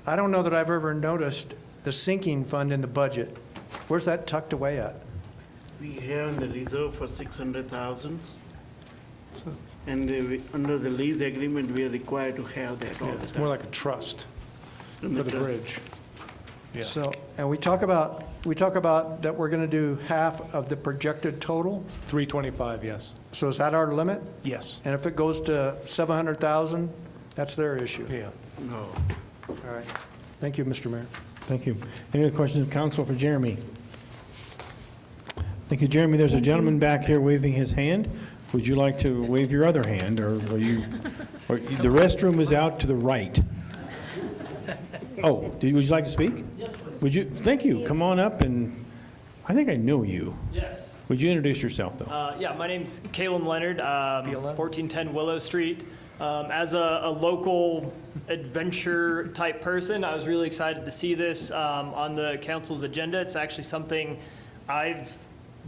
I don't know that I've ever noticed the sinking fund in the budget. Where's that tucked away at? We have in the reserve for 600,000. And under the lease agreement, we are required to have that all the It's time. more like a trust for From the trust. bridge. Yeah. So, and we talk about that we're going to do half of the projected total. 325, yes. So is that our limit? Yes. And if it goes to 700,000, that's their issue. Yeah. No. All right. Thank you, Mr. Mayor. Thank you. Any other questions of council for Jeremy? Thank you, Jeremy. There's a gentleman back here waving his hand. Would you like to wave your other hand, or are you, or the restroom is out to the right? Oh, would you like to speak? Yes, please. Would you, thank you. Come on up, and I think I know you. Yes. Would you introduce yourself, though? Yeah, my name's Caleb Leonard, 1410 Willow Street. As a local adventure type person, I was really excited to see this on the council's agenda. It's actually something I've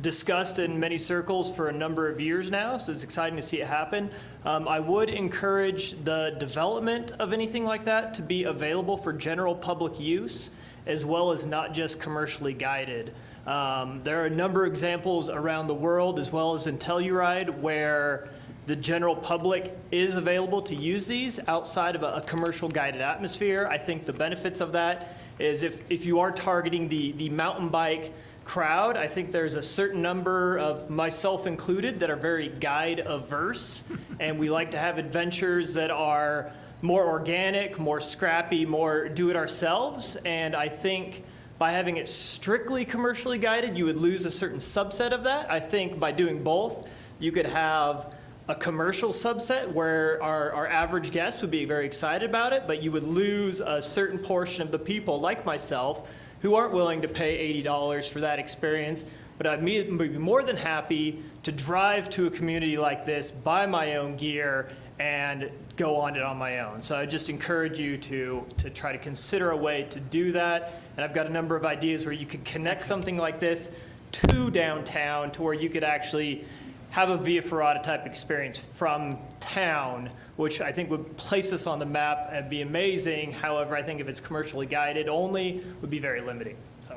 discussed in many circles for a number of years now, so it's exciting to see it happen. I would encourage the development of anything like that to be available for general public use, as well as not just commercially guided. There are a number of examples around the world, as well as in Telluride, where the general public is available to use these outside of a commercial guided atmosphere. I think the benefits of that is if you are targeting the mountain bike crowd, I think there's a certain number of, myself included, that are very guide averse, and we like to have adventures that are more organic, more scrappy, more do it ourselves. And I think by having it strictly commercially guided, you would lose a certain subset of that. I think by doing both, you could have a commercial subset where our average guest would be very excited about it, but you would lose a certain portion of the people, like myself, who aren't willing to pay $80 for that experience. But I'd be more than happy to drive to a community like this, buy my own gear, and go on it on my own. So I just encourage you to try to consider a way to do that. And I've got a number of ideas where you could connect something like this to downtown to where you could actually have a Via Ferrata type experience from town, which I think would place us on the map and be amazing. However, I think if it's commercially guided only, would be very limiting. So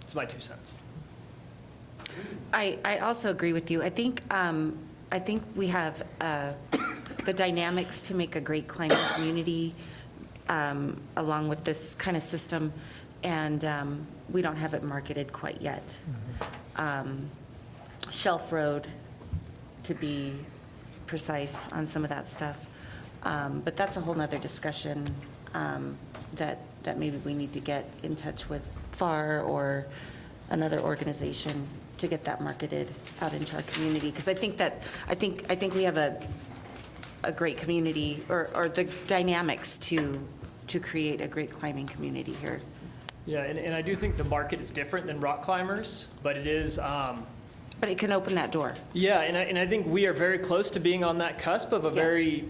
it's my 2 cents. I also agree with you. I think we have the dynamics to make a great climate community along with this kind of system, and we don't have it marketed quite yet. Shelf Road, to be precise on some of that stuff. But that's a whole nother discussion that maybe we need to get in touch with FAR or another organization to get that marketed out into our community. Because I think we have a great community, or the dynamics to create a great climbing community here. Yeah, and I do think the market is different than rock climbers, but it is. But it can open that door. Yeah, and I think we are very close to being on that cusp of a very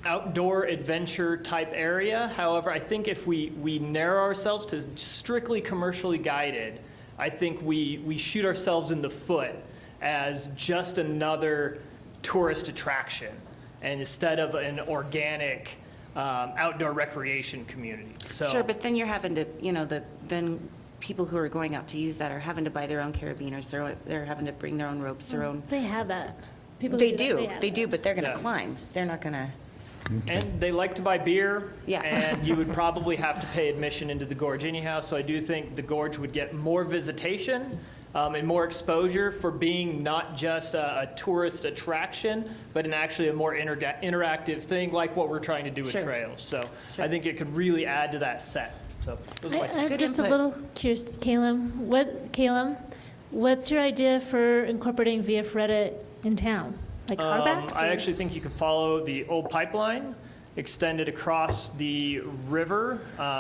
outdoor adventure type area. However, I think if we narrow ourselves to strictly commercially guided, I think we shoot ourselves in the foot as just another tourist attraction, and instead of an organic outdoor recreation community. So, Sure, but then you're having to, then people who are going out to use that are having to buy their own carabiners, they're having to bring their own ropes, their own. They have that. People They that, do, have they that. do, but they're gonna climb. They're not gonna. and they like to buy beer, Yeah. and you would probably have to pay admission into the gorge anyhow. So I do think the gorge would get more visitation and more exposure for being not just a tourist attraction, but actually a more interactive thing like what we're trying to do with Sure. trails. So Sure. I think it could really add to that set. So those are my 2 I'm Good just a input. little curious, Caleb, what's your idea for incorporating Via Ferrata in town? Like carbacks? I or- actually think you can follow the old pipeline, extend it across the river.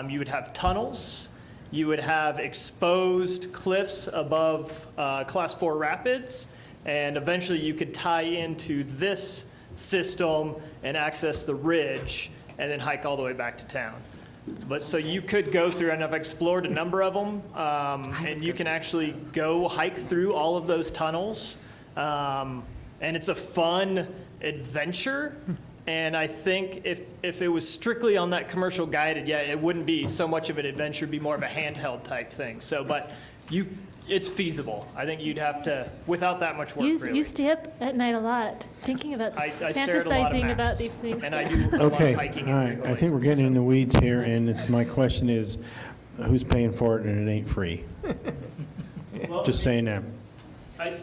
You would have tunnels. You would have exposed cliffs above Class 4 rapids. And eventually you could tie into this system and access the ridge and then hike all the way back to town. But so you could go through, and I've explored a number of them, and you can actually go hike through all of those tunnels. And it's a fun adventure. And I think if it was strictly on that commercial guided, it wouldn't be so much of an adventure, it'd be more of a handheld type thing. So, but it's feasible. I think you'd have to, without that much work, really. You stay up at night a lot, thinking about, I stare at a lot of fantasizing about maps, these things. and I do a lot Okay, of hiking. all right. I think we're getting in the weeds here, and my question is, who's paying for it and it ain't free? Just saying that.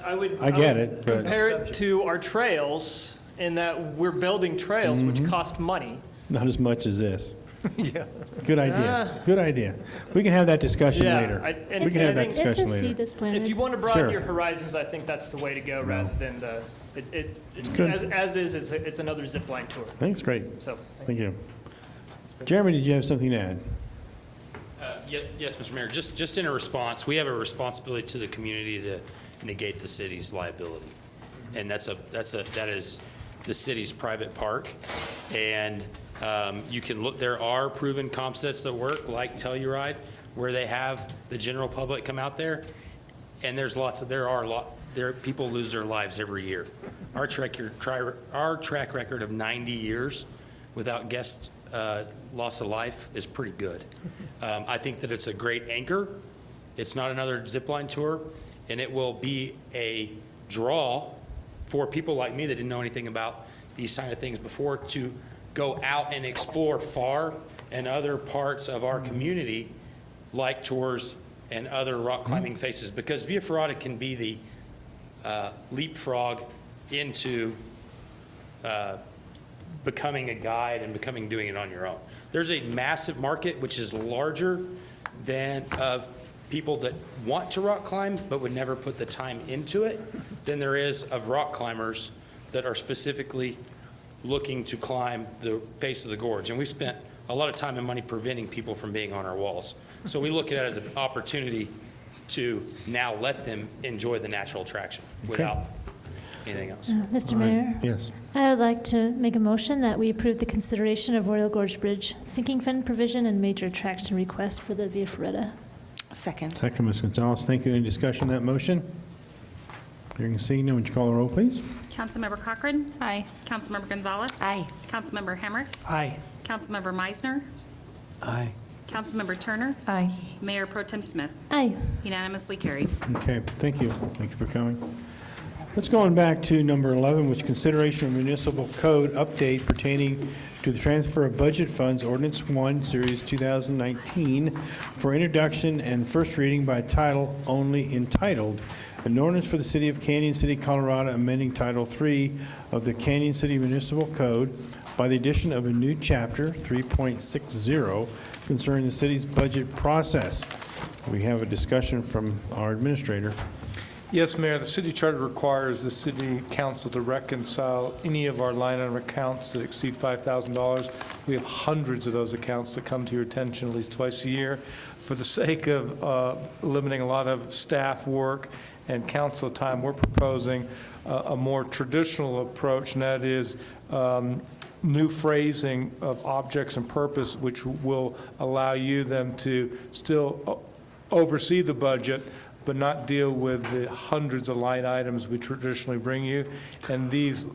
I would. I get would it, but- Compare it to our trails in that we're building trails which cost money. Not as much as this. Yeah. Good idea, good idea. We can have that discussion Yeah, later. and We can have that it's discussion It's a seed later. that's planted. If you want to broaden Sure. your horizons, I think that's the way to go rather than Good. as is, it's another zip line tour. Thanks, great. So, Thank you. Jeremy, did you have something to add? Yes, Mr. Mayor, just in a response, we have a responsibility to the community to negate the city's liability. And that is the city's private park. And you can look, there are proven comp sets that work, like Telluride, where they have the general public come out there. And people lose their lives every year. Our track record of 90 years without guest loss of life is pretty good. I think that it's a great anchor. It's not another zipline tour, and it will be a draw for people like me that didn't know anything about these kind of things before to go out and explore FAR and other parts of our community, like tours and other rock climbing faces, because Via Ferrata can be the leapfrog into becoming a guide and doing it on your own. There's a massive market which is larger than of people that want to rock climb but would never put the time into it than there is of rock climbers that are specifically looking to climb the face of the gorge. And we spent a lot of time and money preventing people from being on our walls. So we look at it as an opportunity to now let them enjoy the natural attraction without anything else. Mr. All right. Mayor? Yes. I would like to make a motion that we approve the consideration of Royal Gorge Bridge sinking fund provision and major attraction request for the Via Ferrata. Second. Second, Ms. Gonzalez. Thank you. Any discussion on that motion? Hearing and seeing none, would you call the roll, please? Councilmember Cochran. Aye. Councilmember Gonzalez. Aye. Councilmember Hamrick. Aye. Councilmember Meisner. Aye. Councilmember Turner. Aye. Mayor Pro Tem Smith. Aye. Unanimously carried. Okay, thank you. Thank you for coming. Let's go on back to number 11, which consideration of municipal code update pertaining to the transfer of budget funds, Ordinance 1, Series 2019, for introduction and first reading by title only, entitled, an ordinance for the City of Canyon City, Colorado, amending Title III of the Canyon City Municipal Code by the addition of a new chapter, 3.60, concerning the city's budget process. We have a discussion from our administrator. Yes, Mayor, the city charter requires the city council to reconcile any of our line item accounts that exceed $5,000. We have hundreds of those accounts that come to your attention at least twice a year. For the sake of eliminating a lot of staff work and council time, we're proposing a more traditional approach, and that is new phrasing of objects and purpose, which will allow you then to still oversee the budget, but not deal with the hundreds of line items we traditionally bring you. And these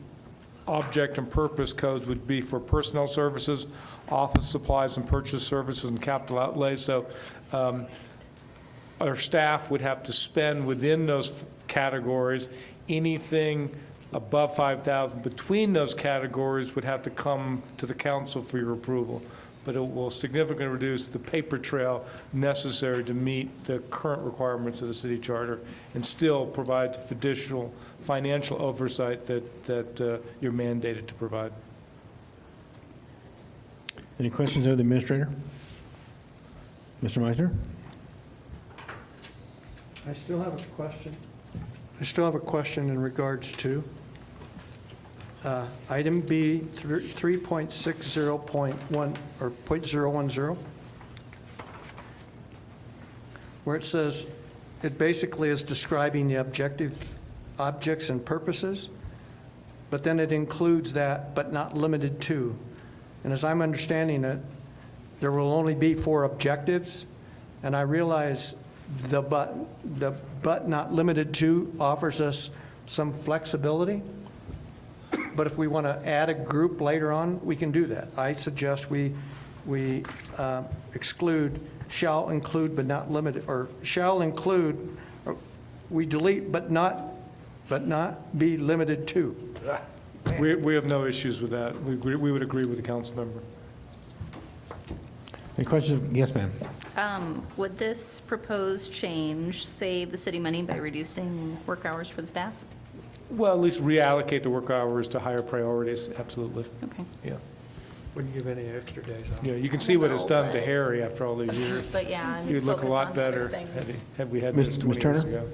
object and purpose codes would be for personnel services, office supplies and purchase services, and capital outlay. So our staff would have to spend within those categories. Anything above 5,000 between those categories would have to come to the council for your approval. But it will significantly reduce the paper trail necessary to meet the current requirements of the city charter and still provide additional financial oversight that you're mandated to provide. Any questions of the administrator? Mr. Meisner? I still have a question. I still have a question in regards to item B, 3.60.1, or .010, where it says, it basically is describing the objects and purposes, but then it includes that, but not limited to. And as I'm understanding it, there will only be 4 objectives, and I realize the but not limited to offers us some flexibility. But if we want to add a group later on, we can do that. I suggest we exclude shall include but not limited, or shall include, or we delete but not be limited to. We have no issues with that. We would agree with the council member. Any questions? Yes, ma'am. Would this proposed change save the city money by reducing work hours for the staff? Well, at least reallocate the work hours to higher priorities, absolutely. Okay. Yeah. Wouldn't give any extra days off. Yeah, you can see what it's done to but- Harry after all these years. But yeah, I mean, You'd look a focus lot on better other things. had we had Ms. this 20 Turner? years ago.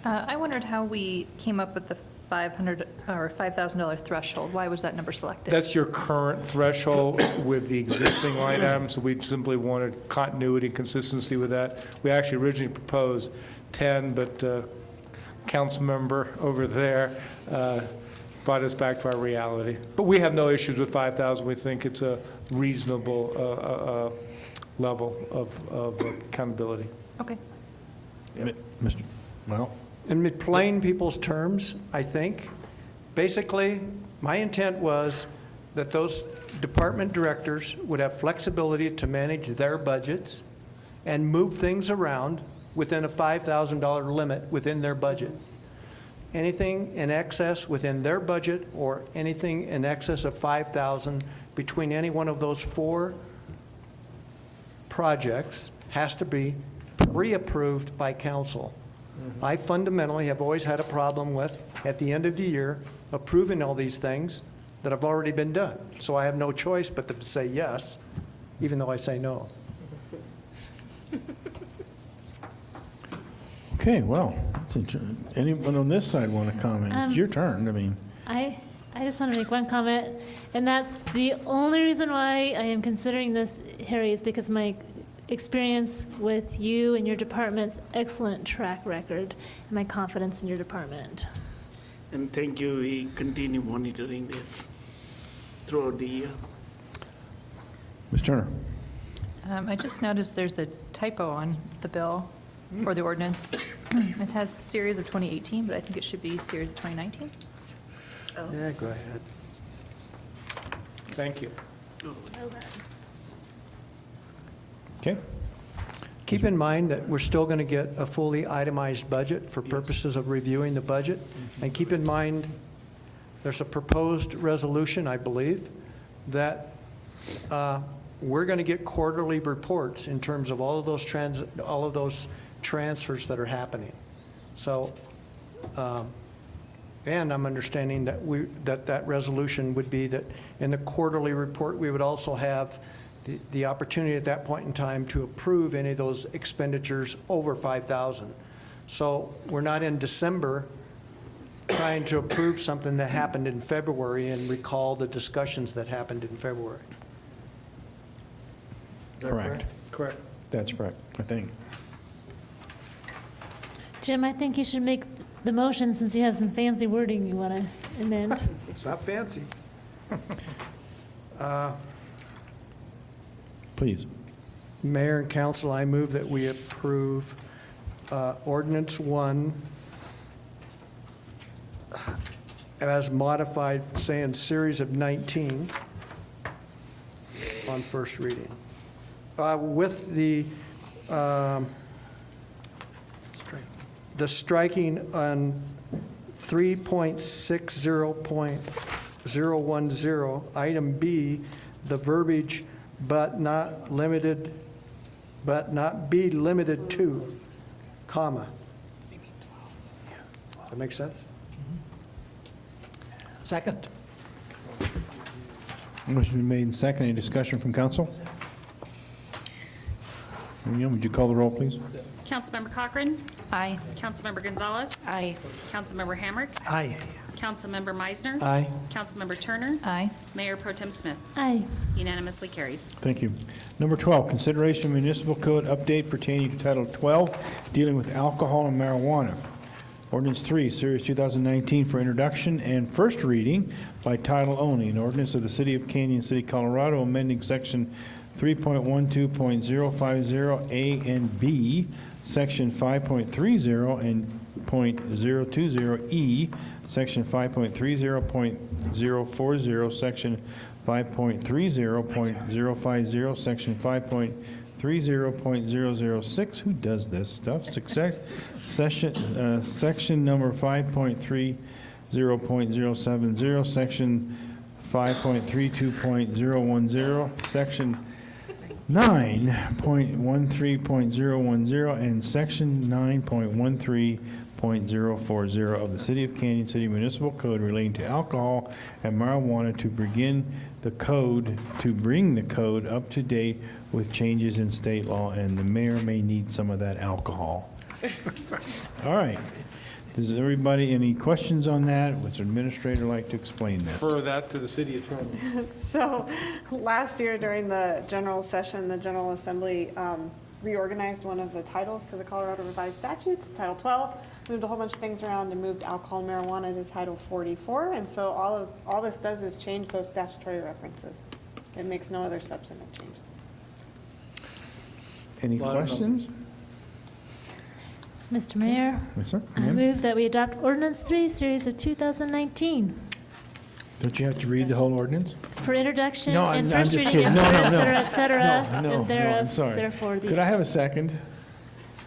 I wondered how we came up with the $500 or $5,000 threshold. Why was that number selected? That's your current threshold with the existing line items, so we simply wanted continuity and consistency with that. We actually originally proposed 10, but council member over there brought us back to our reality. But we have no issues with 5,000. We think it's a reasonable level of accountability. Okay. Mr. Well, In plain people's terms, I think, basically, my intent was that those department directors would have flexibility to manage their budgets and move things around within a $5,000 limit within their budget. Anything in excess within their budget or anything in excess of $5,000 between any one of those 4 projects has to be pre-approved by council. I fundamentally have always had a problem with, at the end of the year, approving all these things that have already been done. So I have no choice but to say yes, even though I say no. okay, well, anyone on this side want to comment? It's your turn, I mean. I just want to make one comment, and that's the only reason why I am considering this, Harry, is because my experience with you and your department's excellent track record and my confidence in your department. And thank you, we continue monitoring this throughout the year. Ms. Turner? I just noticed there's a typo on the bill or the ordinance. It has series of 2018, but I think it should be series of 2019. Yeah, go ahead. Thank you. Okay? Keep in mind that we're still going to get a fully itemized budget for purposes of reviewing the budget. And keep in mind, there's a proposed resolution, I believe, that we're going to get quarterly reports in terms of all of those transfers that are happening. So, and I'm understanding that that resolution would be that in the quarterly report, we would also have the opportunity at that point in time to approve any of those expenditures over 5,000. So we're not in December trying to approve something that happened in February and recall the discussions that happened in February. Is that Correct. Correct. That's correct, I think. Jim, I think you should make the motion since you have some fancy wording you want to amend. It's not fancy. Please. Mayor and council, I move that we approve ordinance 1 as modified, say in series of 19 on first reading. With the striking on 3.60.010, item B, the verbiage but not limited, but not be limited to, comma. Does that make sense? Second. Motion been made and seconded. Any discussion from council? Would you call the roll, please? Councilmember Cochran. Aye. Councilmember Gonzalez. Aye. Councilmember Hamrick. Aye. Councilmember Meisner. Aye. Councilmember Turner. Aye. Mayor Pro Tem Smith. Aye. Unanimously carried. Thank you. Number 12, consideration of municipal code update pertaining to Title 12, dealing with alcohol and marijuana. Ordinance 3, Series 2019, for introduction and first reading by title only. An ordinance of the City of Canyon City, Colorado, amending Section 3.12.050A and B, Section 5.30 and .020E, Section 5.30.040, Section 5.30.050, Section 5.30.006. Who does this stuff? Section number 5.30.070, Section 5.32.010, Section 9.13.010, and Section 9.13.040 of the City of Canyon City Municipal Code relating to alcohol and marijuana to bring the code up to date with changes in state law, and the mayor may need some of that alcohol. All right. Does everybody, any questions on that? Would the administrator like to explain this? Refer that to the city attorney. So last year during the general session, the General Assembly reorganized one of the titles to the Colorado Revised Statutes, Title 12, moved a whole bunch of things around and moved alcohol and marijuana to Title 44. And so all this does is change those statutory references. It makes no other substantive changes. Any questions? Mr. Mayor, Yes, sir. I move that we adopt ordinance 3, series of 2019, Don't you have to read the whole ordinance? for introduction No, and I'm first just reading, kidding. et No, cetera, no, et no. cetera, et cetera, No, and thereof, I'm sorry. therefore the. Could I have a second?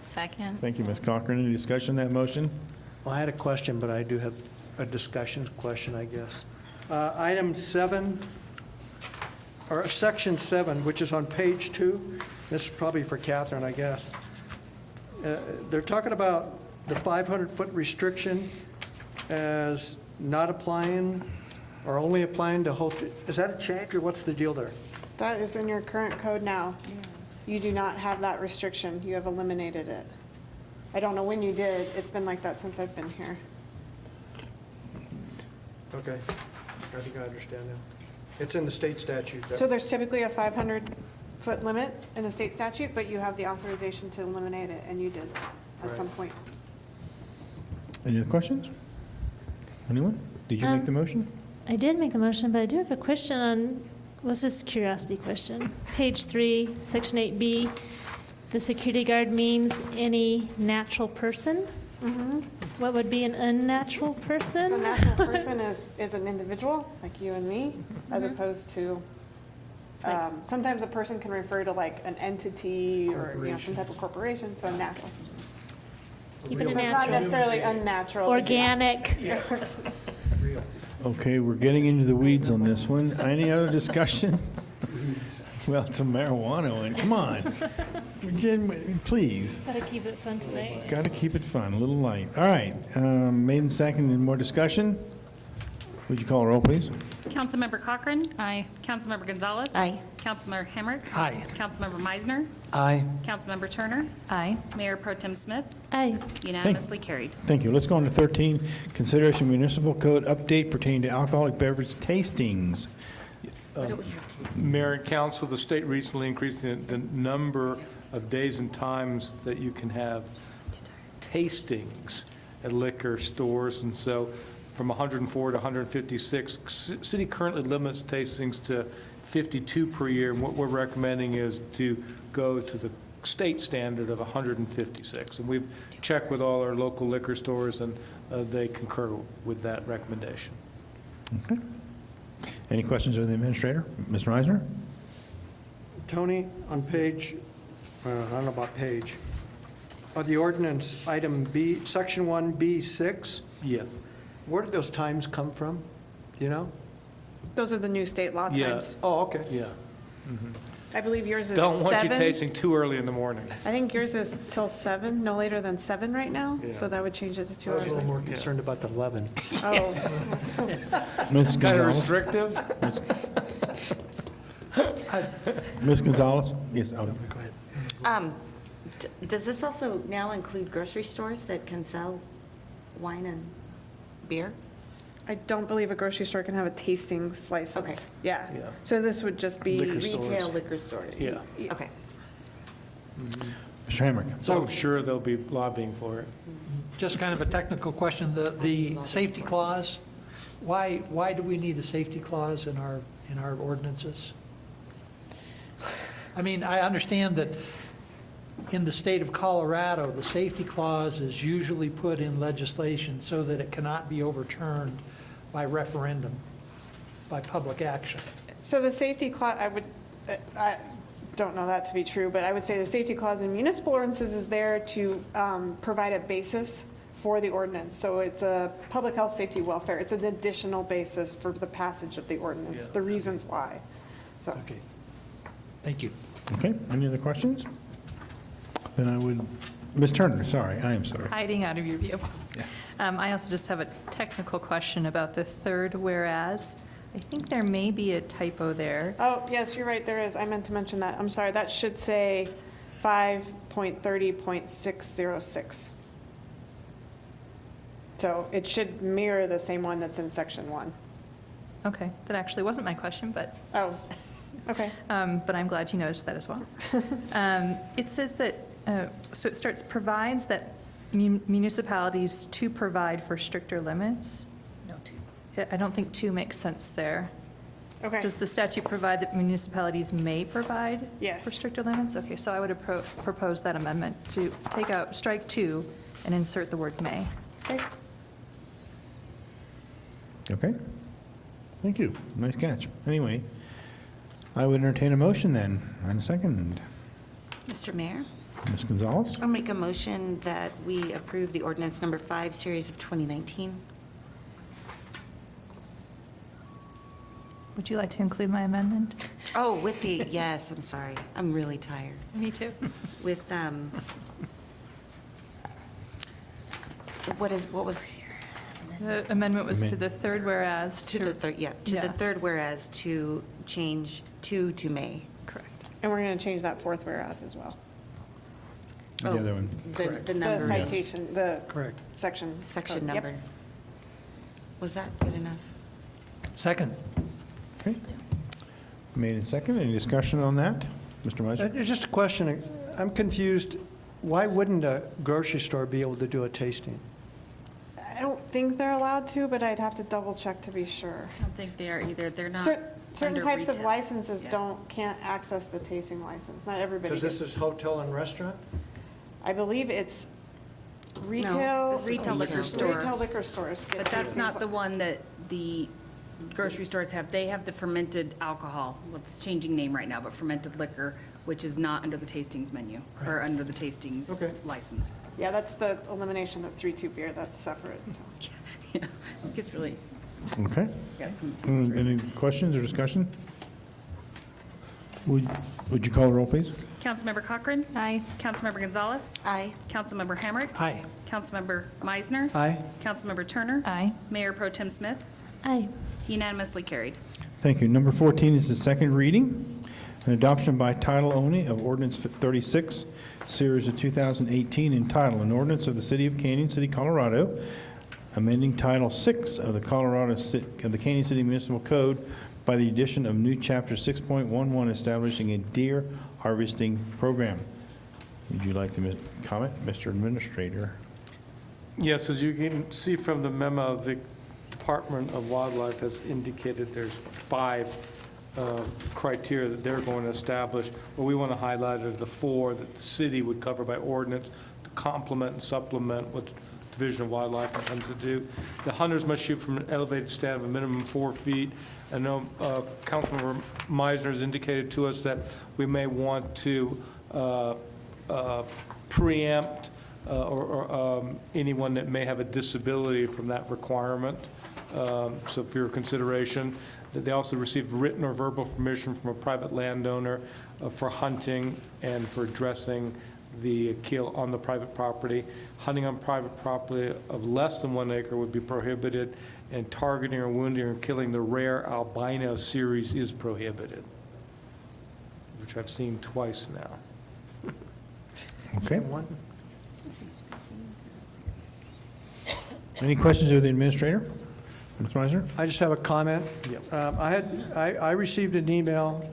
Second. Thank you, Ms. Cochran. Any discussion on that motion? Well, I had a question, but I do have a discussion question, I guess. Item 7, or Section 7, which is on page 2. This is probably for Catherine, I guess. They're talking about the 500-foot restriction as not applying or only applying to hotel. Is that a change, or what's the deal there? That is in your current code now. You do not have that restriction. You have eliminated it. I don't know when you did. It's been like that since I've been here. Okay, I think I understand now. It's in the state statute. So there's typically a 500-foot limit in the state statute, but you have the authorization to eliminate it, and you did at some point. Any other questions? Anyone? Did you make the motion? I did make the motion, but I do have a question was just a curiosity question. Page 3, Section 8B, the security guard means any natural person? What would be an unnatural person? A natural person is an individual, like you and me, as opposed to, sometimes a person can refer to like an entity or, you know, some type of corporation, so a natural. Keep it So it's not natural. necessarily unnatural. Organic. Okay, we're getting into the weeds on this one. Any other discussion? Well, it's a marijuana one, come on. Jen, please. Gotta keep it fun tonight. Got to keep it fun, a little light. All right, made and seconded, more discussion? Would you call a roll, please? Councilmember Cochran. Aye. Councilmember Gonzalez. Aye. Councilmember Hamrick. Aye. Councilmember Meisner. Aye. Councilmember Turner. Aye. Mayor Pro Tem Smith. Aye. Unanimously carried. Thank you. Let's go on to 13, consideration municipal code update pertaining to alcoholic beverage tastings. Mayor and council, the state recently increased the number of days and times that you can have tastings at liquor stores, and so from 104 to 156. City currently limits tastings to 52 per year, and what we're recommending is to go to the state standard of 156. And we've checked with all our local liquor stores, and they concur with that recommendation. Okay. Any questions of the administrator? Mr. Meisner? Tony, on page, I don't know about page, of the ordinance, item B, section 1B6, Yes. where did those times come from? Do you know? Those are the new state law Yeah. times. Oh, okay. Yeah. I believe yours is Don't want you 7. tasting too early in the morning. I think yours is till 7, no later than 7 right now, Yeah. so that would change it to 2 I was a hours. little more concerned about the 11. Oh, Ms. Kind of Gonzalez? restrictive. Ms. Gonzalez? Yes, go ahead. Does this also now include grocery stores that can sell wine and beer? I don't believe a grocery store can have a tastings license. Okay. Yeah. Yeah. So this would just be. Liquor stores. Retail liquor stores? Yeah. Okay. Mr. Hamrick? So I'm sure they'll be lobbying for it. Just kind of a technical question, the safety clause, why do we need a safety clause in our ordinances? I mean, I understand that in the state of Colorado, the safety clause is usually put in legislation so that it cannot be overturned by referendum, by public action. So the safety clause, I don't know that to be true, but I would say the safety clause in municipal ordinances is there to provide a basis for the ordinance. So it's a public health, safety, welfare. It's an additional basis for the passage of the ordinance, the reasons why. So. Okay. Thank you. Okay, any other questions? Then I would, Ms. Turner, sorry, I am sorry. Hiding out of your view. Yeah. I also just have a technical question about the third whereas. I think there may be a typo there. Oh, yes, you're right, there is. I meant to mention that. I'm sorry, that should say 5.30.606. So it should mirror the same one that's in section 1. Okay, that actually wasn't my question, but Oh, okay. but I'm glad you noticed that as well. It says that, so it starts, provides that municipalities to provide for stricter limits. No, to. I don't think to makes sense there. Okay. Does the statute provide that municipalities may provide? Yes. For stricter limits? Okay, so I would propose that amendment to take out, strike to, and insert the word may. Okay. Okay, thank you, nice catch. Anyway, I would entertain a motion then, and a second. Mr. Mayor, Ms. Gonzalez? I'll make a motion that we approve the ordinance number 5, series of 2019. Would you like to include my amendment? Oh, with the, yes, I'm sorry. I'm really tired. Me too. With, what was? The amendment was to the third whereas. To the third, yeah, to the third whereas to change to may. Correct. And we're going to change that fourth whereas as well. The other one. The The number. citation, the Correct. section. Section code. Yep. number. Was that good enough? Second. Okay. Made and second, any discussion on that? Mr. Meisner? Just a question, I'm confused, why wouldn't a grocery store be able to do a tasting? I don't think they're allowed to, but I'd have to double check to be sure. I don't think they are either. They're not. certain under types of retail. licenses Yeah. can't access the tasting license. Not everybody. Because this gets- is hotel and restaurant? I believe it's retail. this is Retail liquor store. Retail liquor stores. get But that's tastings not li- the one that the grocery stores have. They have the fermented alcohol, what's changing name right now, but fermented liquor, which is not under the tastings menu, or under the tastings Okay. license. Yeah, that's the elimination of 3-2 beer. That's separate. So. Yeah, it gets really, Okay. got some. Any questions or discussion? Would you call the roll, please? Councilmember Cochran? Aye. Councilmember Gonzalez? Aye. Councilmember Hamrick? Aye. Councilmember Meisner? Aye. Councilmember Turner? Aye. Mayor Pro Tem Smith? Aye. Unanimously carried. Thank you. Number 14 is the second reading and adoption by title only of ordinance 36, series of 2018, entitled An Ordinance of the City of Canyon City, Colorado, amending Title 6 of the of the Canyon City Municipal Code by the addition of new Chapter 6.11, establishing a deer harvesting program. Would you like to comment, Mr. Administrator? Yes, as you can see from the memo, the Department of Wildlife has indicated there's 5 criteria that they're going to establish. What we want to highlight are the 4 that the city would cover by ordinance to complement and supplement what the Division of Wildlife intends to do. The hunters must shoot from an elevated stand of a minimum 4 feet. I know Councilmember Meisner has indicated to us that we may want to preempt anyone that may have a disability from that requirement. So for your consideration, that they also receive written or verbal permission from a private landowner for hunting and for dressing the kill on the private property. Hunting on private property of less than 1 acre would be prohibited, and targeting or wounding or killing the rare albino series is prohibited, which I've seen twice now. Okay. Any questions of the administrator? Ms. Meisner? I just have a comment. Yep. I received an email,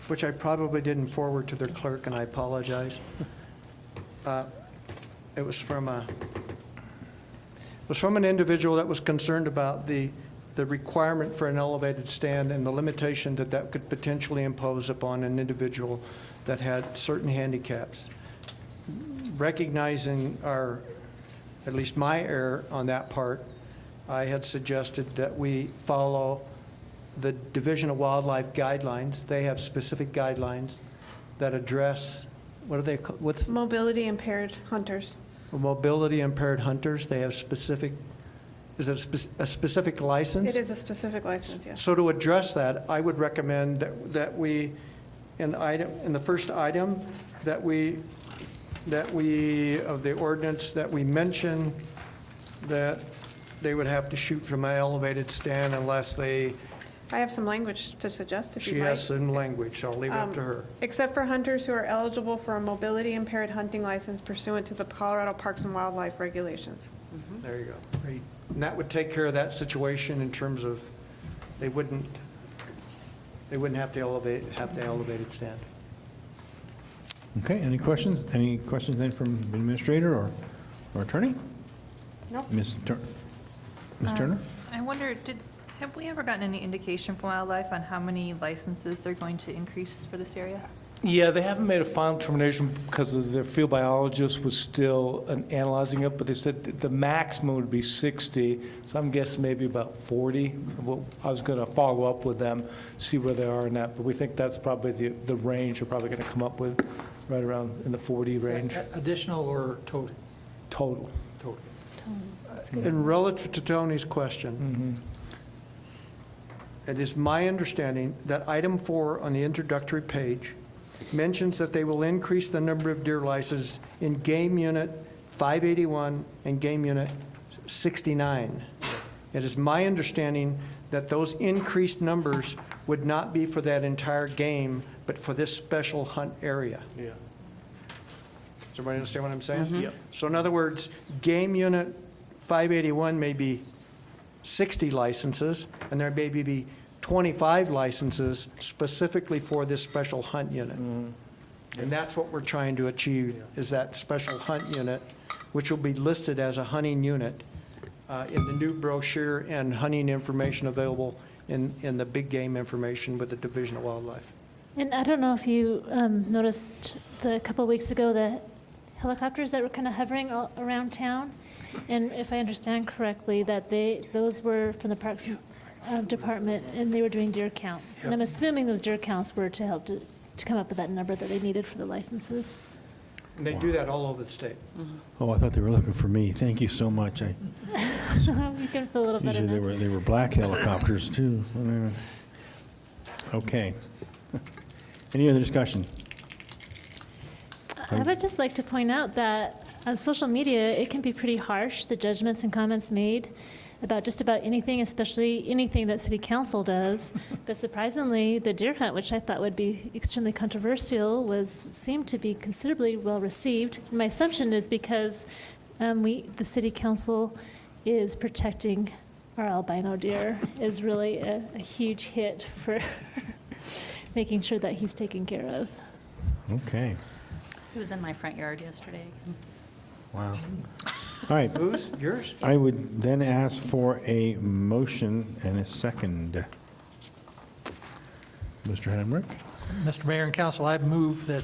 which I probably didn't forward to their clerk, and I apologize. It was from an individual that was concerned about the requirement for an elevated stand and the limitation that that could potentially impose upon an individual that had certain handicaps. Recognizing at least my error on that part, I had suggested that we follow the Division of Wildlife guidelines. They have specific guidelines that address, what are they, what's Mobility impaired hunters. mobility impaired hunters. They have specific, is it a specific license? It is a specific license, yes. So to address that, I would recommend that we, in the first item, that we, of the ordinance, that we mention that they would have to shoot from an elevated stand unless they, I have some language to suggest if she you'd like. has some language, so I'll leave it up to her. Except for hunters who are eligible for a mobility impaired hunting license pursuant to the Colorado Parks and Wildlife regulations. There you go. And that would take care of that situation in terms of, they wouldn't have the elevated stand. Okay, any questions? Any questions then from the administrator or attorney? No. Ms. Turner? I wonder, have we ever gotten any indication from Wildlife on how many licenses they're going to increase for this area? Yeah, they haven't made a final determination because of their field biologist was still analyzing it, but they said the maximum would be 60, so I'm guessing maybe about 40. Well, I was going to follow up with them, see where they are in that, but we think that's probably the range they're probably going to come up with, right around in the 40 range. Additional or total? Total. Total. And relative to Tony's question, it is my understanding that item 4 on the introductory page mentions that they will increase the number of deer licenses in Game Unit 581 and Game Unit 69. It is my understanding that those increased numbers would not be for that entire game, but for this special hunt area. Yeah. Does everybody understand what I'm saying? Yep. So in other words, Game Unit 581 may be 60 licenses, and there may be 25 licenses specifically for this special hunt unit. And that's what we're trying to achieve, is that special hunt unit, which will be listed as a hunting unit in the new brochure and hunting information available in the big game information with the Division of Wildlife. And I don't know if you noticed a couple weeks ago the helicopters that were kind of hovering all around town. And if I understand correctly, that those were from the Parks Department, and they were doing deer counts. And I'm assuming those deer counts were to help to come up with that number that they needed for the licenses. And they do that all over the state. Oh, I thought they were looking for me. Thank you so much. You can feel a little better Usually now. they were black helicopters too. Okay. Any other discussion? I would just like to point out that on social media, it can be pretty harsh, the judgments and comments made about just about anything, especially anything that city council does. But surprisingly, the deer hunt, which I thought would be extremely controversial, seemed to be considerably well received. My assumption is because the city council is protecting our albino deer is really a huge hit for making sure that he's taken care of. Okay. He was in my front yard yesterday. Wow. All right. Who's? Yours? I would then ask for a motion and a second. Mr. Hamrick? Mr. Mayor and Council, I move that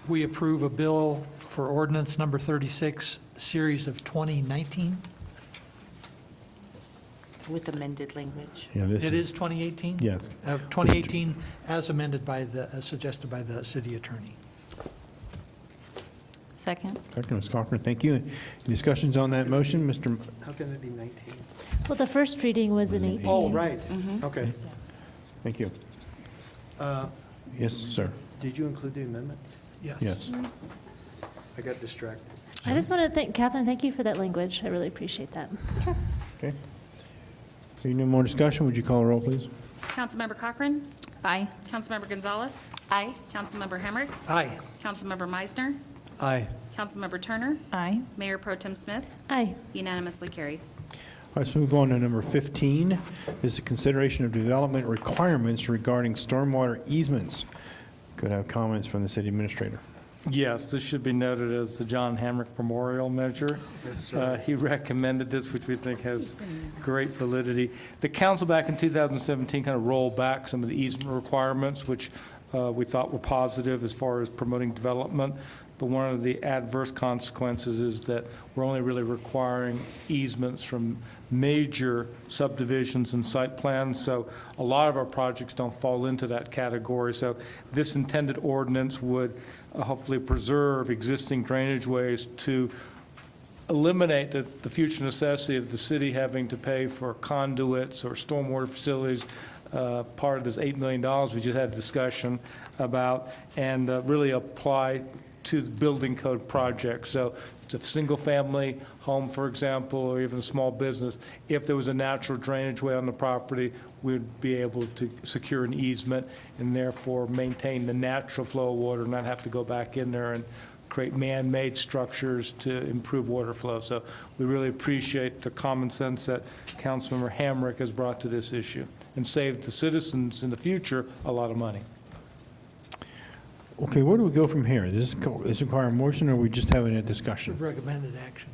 we approve a bill for ordinance number 36, series of 2019. With amended language. Yeah, this It is 2018? Yes. 2018, as amended as suggested by the city attorney. Second. Second, Ms. Cochran, thank you. Any discussions on that motion? Mr. How can it be 19? Well, the first reading was in 18. Oh, right. Okay. Thank you. Uh, Yes, sir. Did you include the amendment? Yes. I got distracted. I just want to thank, Catherine, thank you for that language. I really appreciate that. Okay. Hearing no more discussion, would you call a roll, please? Councilmember Cochran? Aye. Councilmember Gonzalez? Aye. Councilmember Hemrick? Aye. Councilmember Meisner? Aye. Councilmember Turner? Aye. Mayor Pro Tem Smith? Aye. Unanimously carried. All right, so move on to number 15. This is a consideration of development requirements regarding stormwater easements. Could I have comments from the city administrator? Yes, this should be noted as the John Hamrick Memorial Measure. He recommended this, which we think has great validity. The council back in 2017 kind of rolled back some of the easement requirements, which we thought were positive as far as promoting development. But one of the adverse consequences is that we're only really requiring easements from major subdivisions and site plans. So a lot of our projects don't fall into that category. So this intended ordinance would hopefully preserve existing drainage ways to eliminate the future necessity of the city having to pay for conduits or stormwater facilities. Part of this $8 million we just had a discussion about, and really apply to the building code project. So if it's a single-family home, for example, or even a small business, if there was a natural drainage way on the property, we'd be able to secure an easement and therefore maintain the natural flow of water, not have to go back in there and create man-made structures to improve water flow. So we really appreciate the common sense that Councilmember Hamrick has brought to this issue and save the citizens in the future a lot of money. Okay, where do we go from here? Does this require a motion, or are we just having a discussion? Recommended action.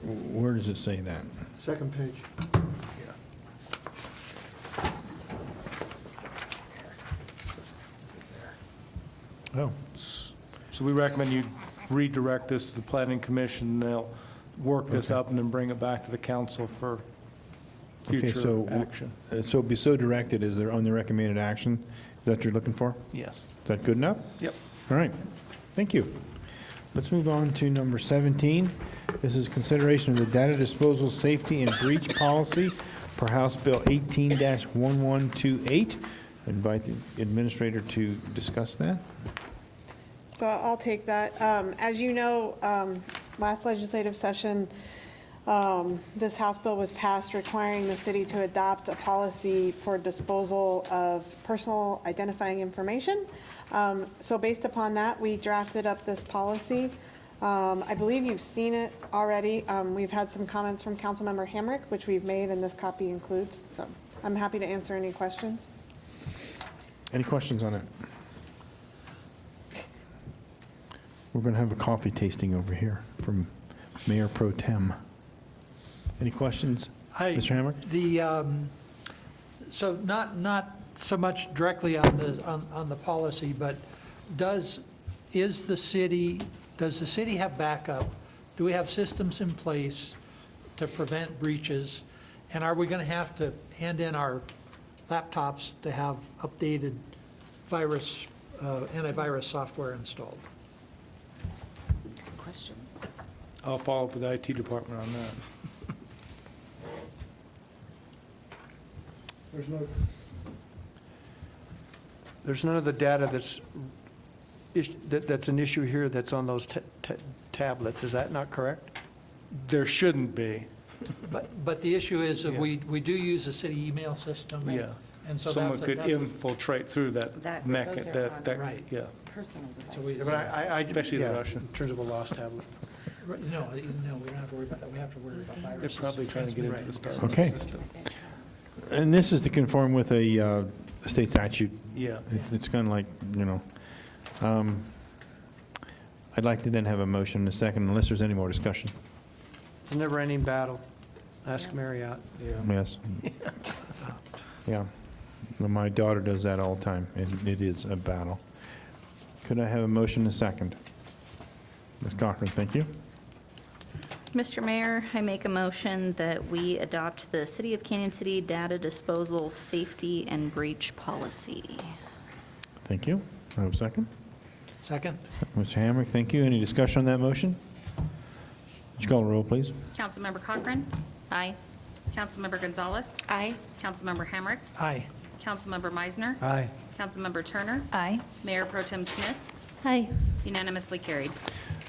Where does it say that? Second page. Oh. So we recommend you redirect this to the planning commission. They'll work this up and then bring it back to the council for Okay, future so, action. so be so directed, is there on the recommended action? Is that what you're looking for? Yes. Is that good enough? Yep. All right, thank you. Let's move on to number 17. This is consideration of the data disposal safety and breach policy per House Bill 18-1128. Invite the administrator to discuss that. So I'll take that. As you know, last legislative session, this House bill was passed requiring the city to adopt a policy for disposal of personal identifying information. So based upon that, we drafted up this policy. I believe you've seen it already. We've had some comments from Councilmember Hamrick, which we've made, and this copy includes. So I'm happy to answer any questions. Any questions on it? We're going to have a coffee tasting over here from Mayor Pro Tem. Any questions, Mr. Hamrick? So not so much directly on the policy, but does the city have backup? Do we have systems in place to prevent breaches? And are we going to have to hand in our laptops to have updated antivirus software installed? Question. I'll follow up with the IT department on that. There's none of the data that's an issue here that's on those tablets, is that not correct? There shouldn't be. But the issue is that we do use a city email system. Yeah. And so Someone that's could infiltrate through that That mechanism. goes on Right. Yeah. personal So we- devices. Especially the yeah, Russian. In terms of a lost tablet. No, we don't have to worry about that. We have to worry about They're viruses. probably trying to get into the Starbucks Okay. system. And this is to conform with a state statute. Yeah. It's kind of like, I'd like to then have a motion in a second, unless there's any more discussion. It's a never-ending battle. Ask Marriott. Yes. Yeah. Well, my daughter does that all the time, and it is a battle. Could I have a motion in a second? Ms. Cochran, thank you. Mr. Mayor, I make a motion that we adopt the City of Canyon City Data Disposal Safety and Breach Policy. Thank you. I have a second. Second? Mr. Hamrick, thank you. Any discussion on that motion? Would you call the roll, please? Councilmember Cochran. Aye. Councilmember Gonzalez. Aye. Councilmember Hamrick. Aye. Councilmember Meisner. Aye. Councilmember Turner. Aye. Mayor Pro Tem Smith. Aye. Unanimously carried.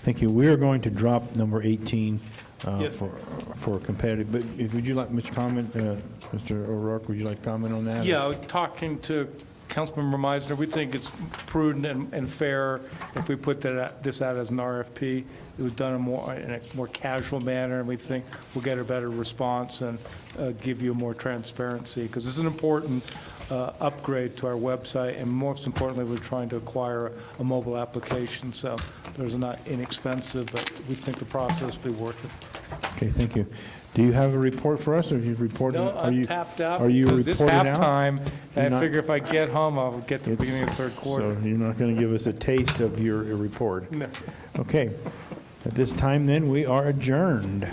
Thank you. We are going to drop number 18 Yes. for competitive, but would you like, Mr. Comment, Mr. O'Rourke, would you like to comment on that? Yeah, talking to Councilmember Meisner, we think it's prudent and fair if we put this out as an RFP. It was done in a more casual manner, and we think we'll get a better response and give you more transparency, because this is an important upgrade to our website, and most importantly, we're trying to acquire a mobile application, so those are not inexpensive, but we think the process will be worth it. Okay, thank you. Do you have a report for us, or have you reported? No, are you- I'm tapped out. Are you because it's reporting out? halftime, You're and I not- figure if I get home, I'll get to the beginning of the third quarter. So you're not going to give us a taste of your report? No. Okay. At this time, then, we are adjourned.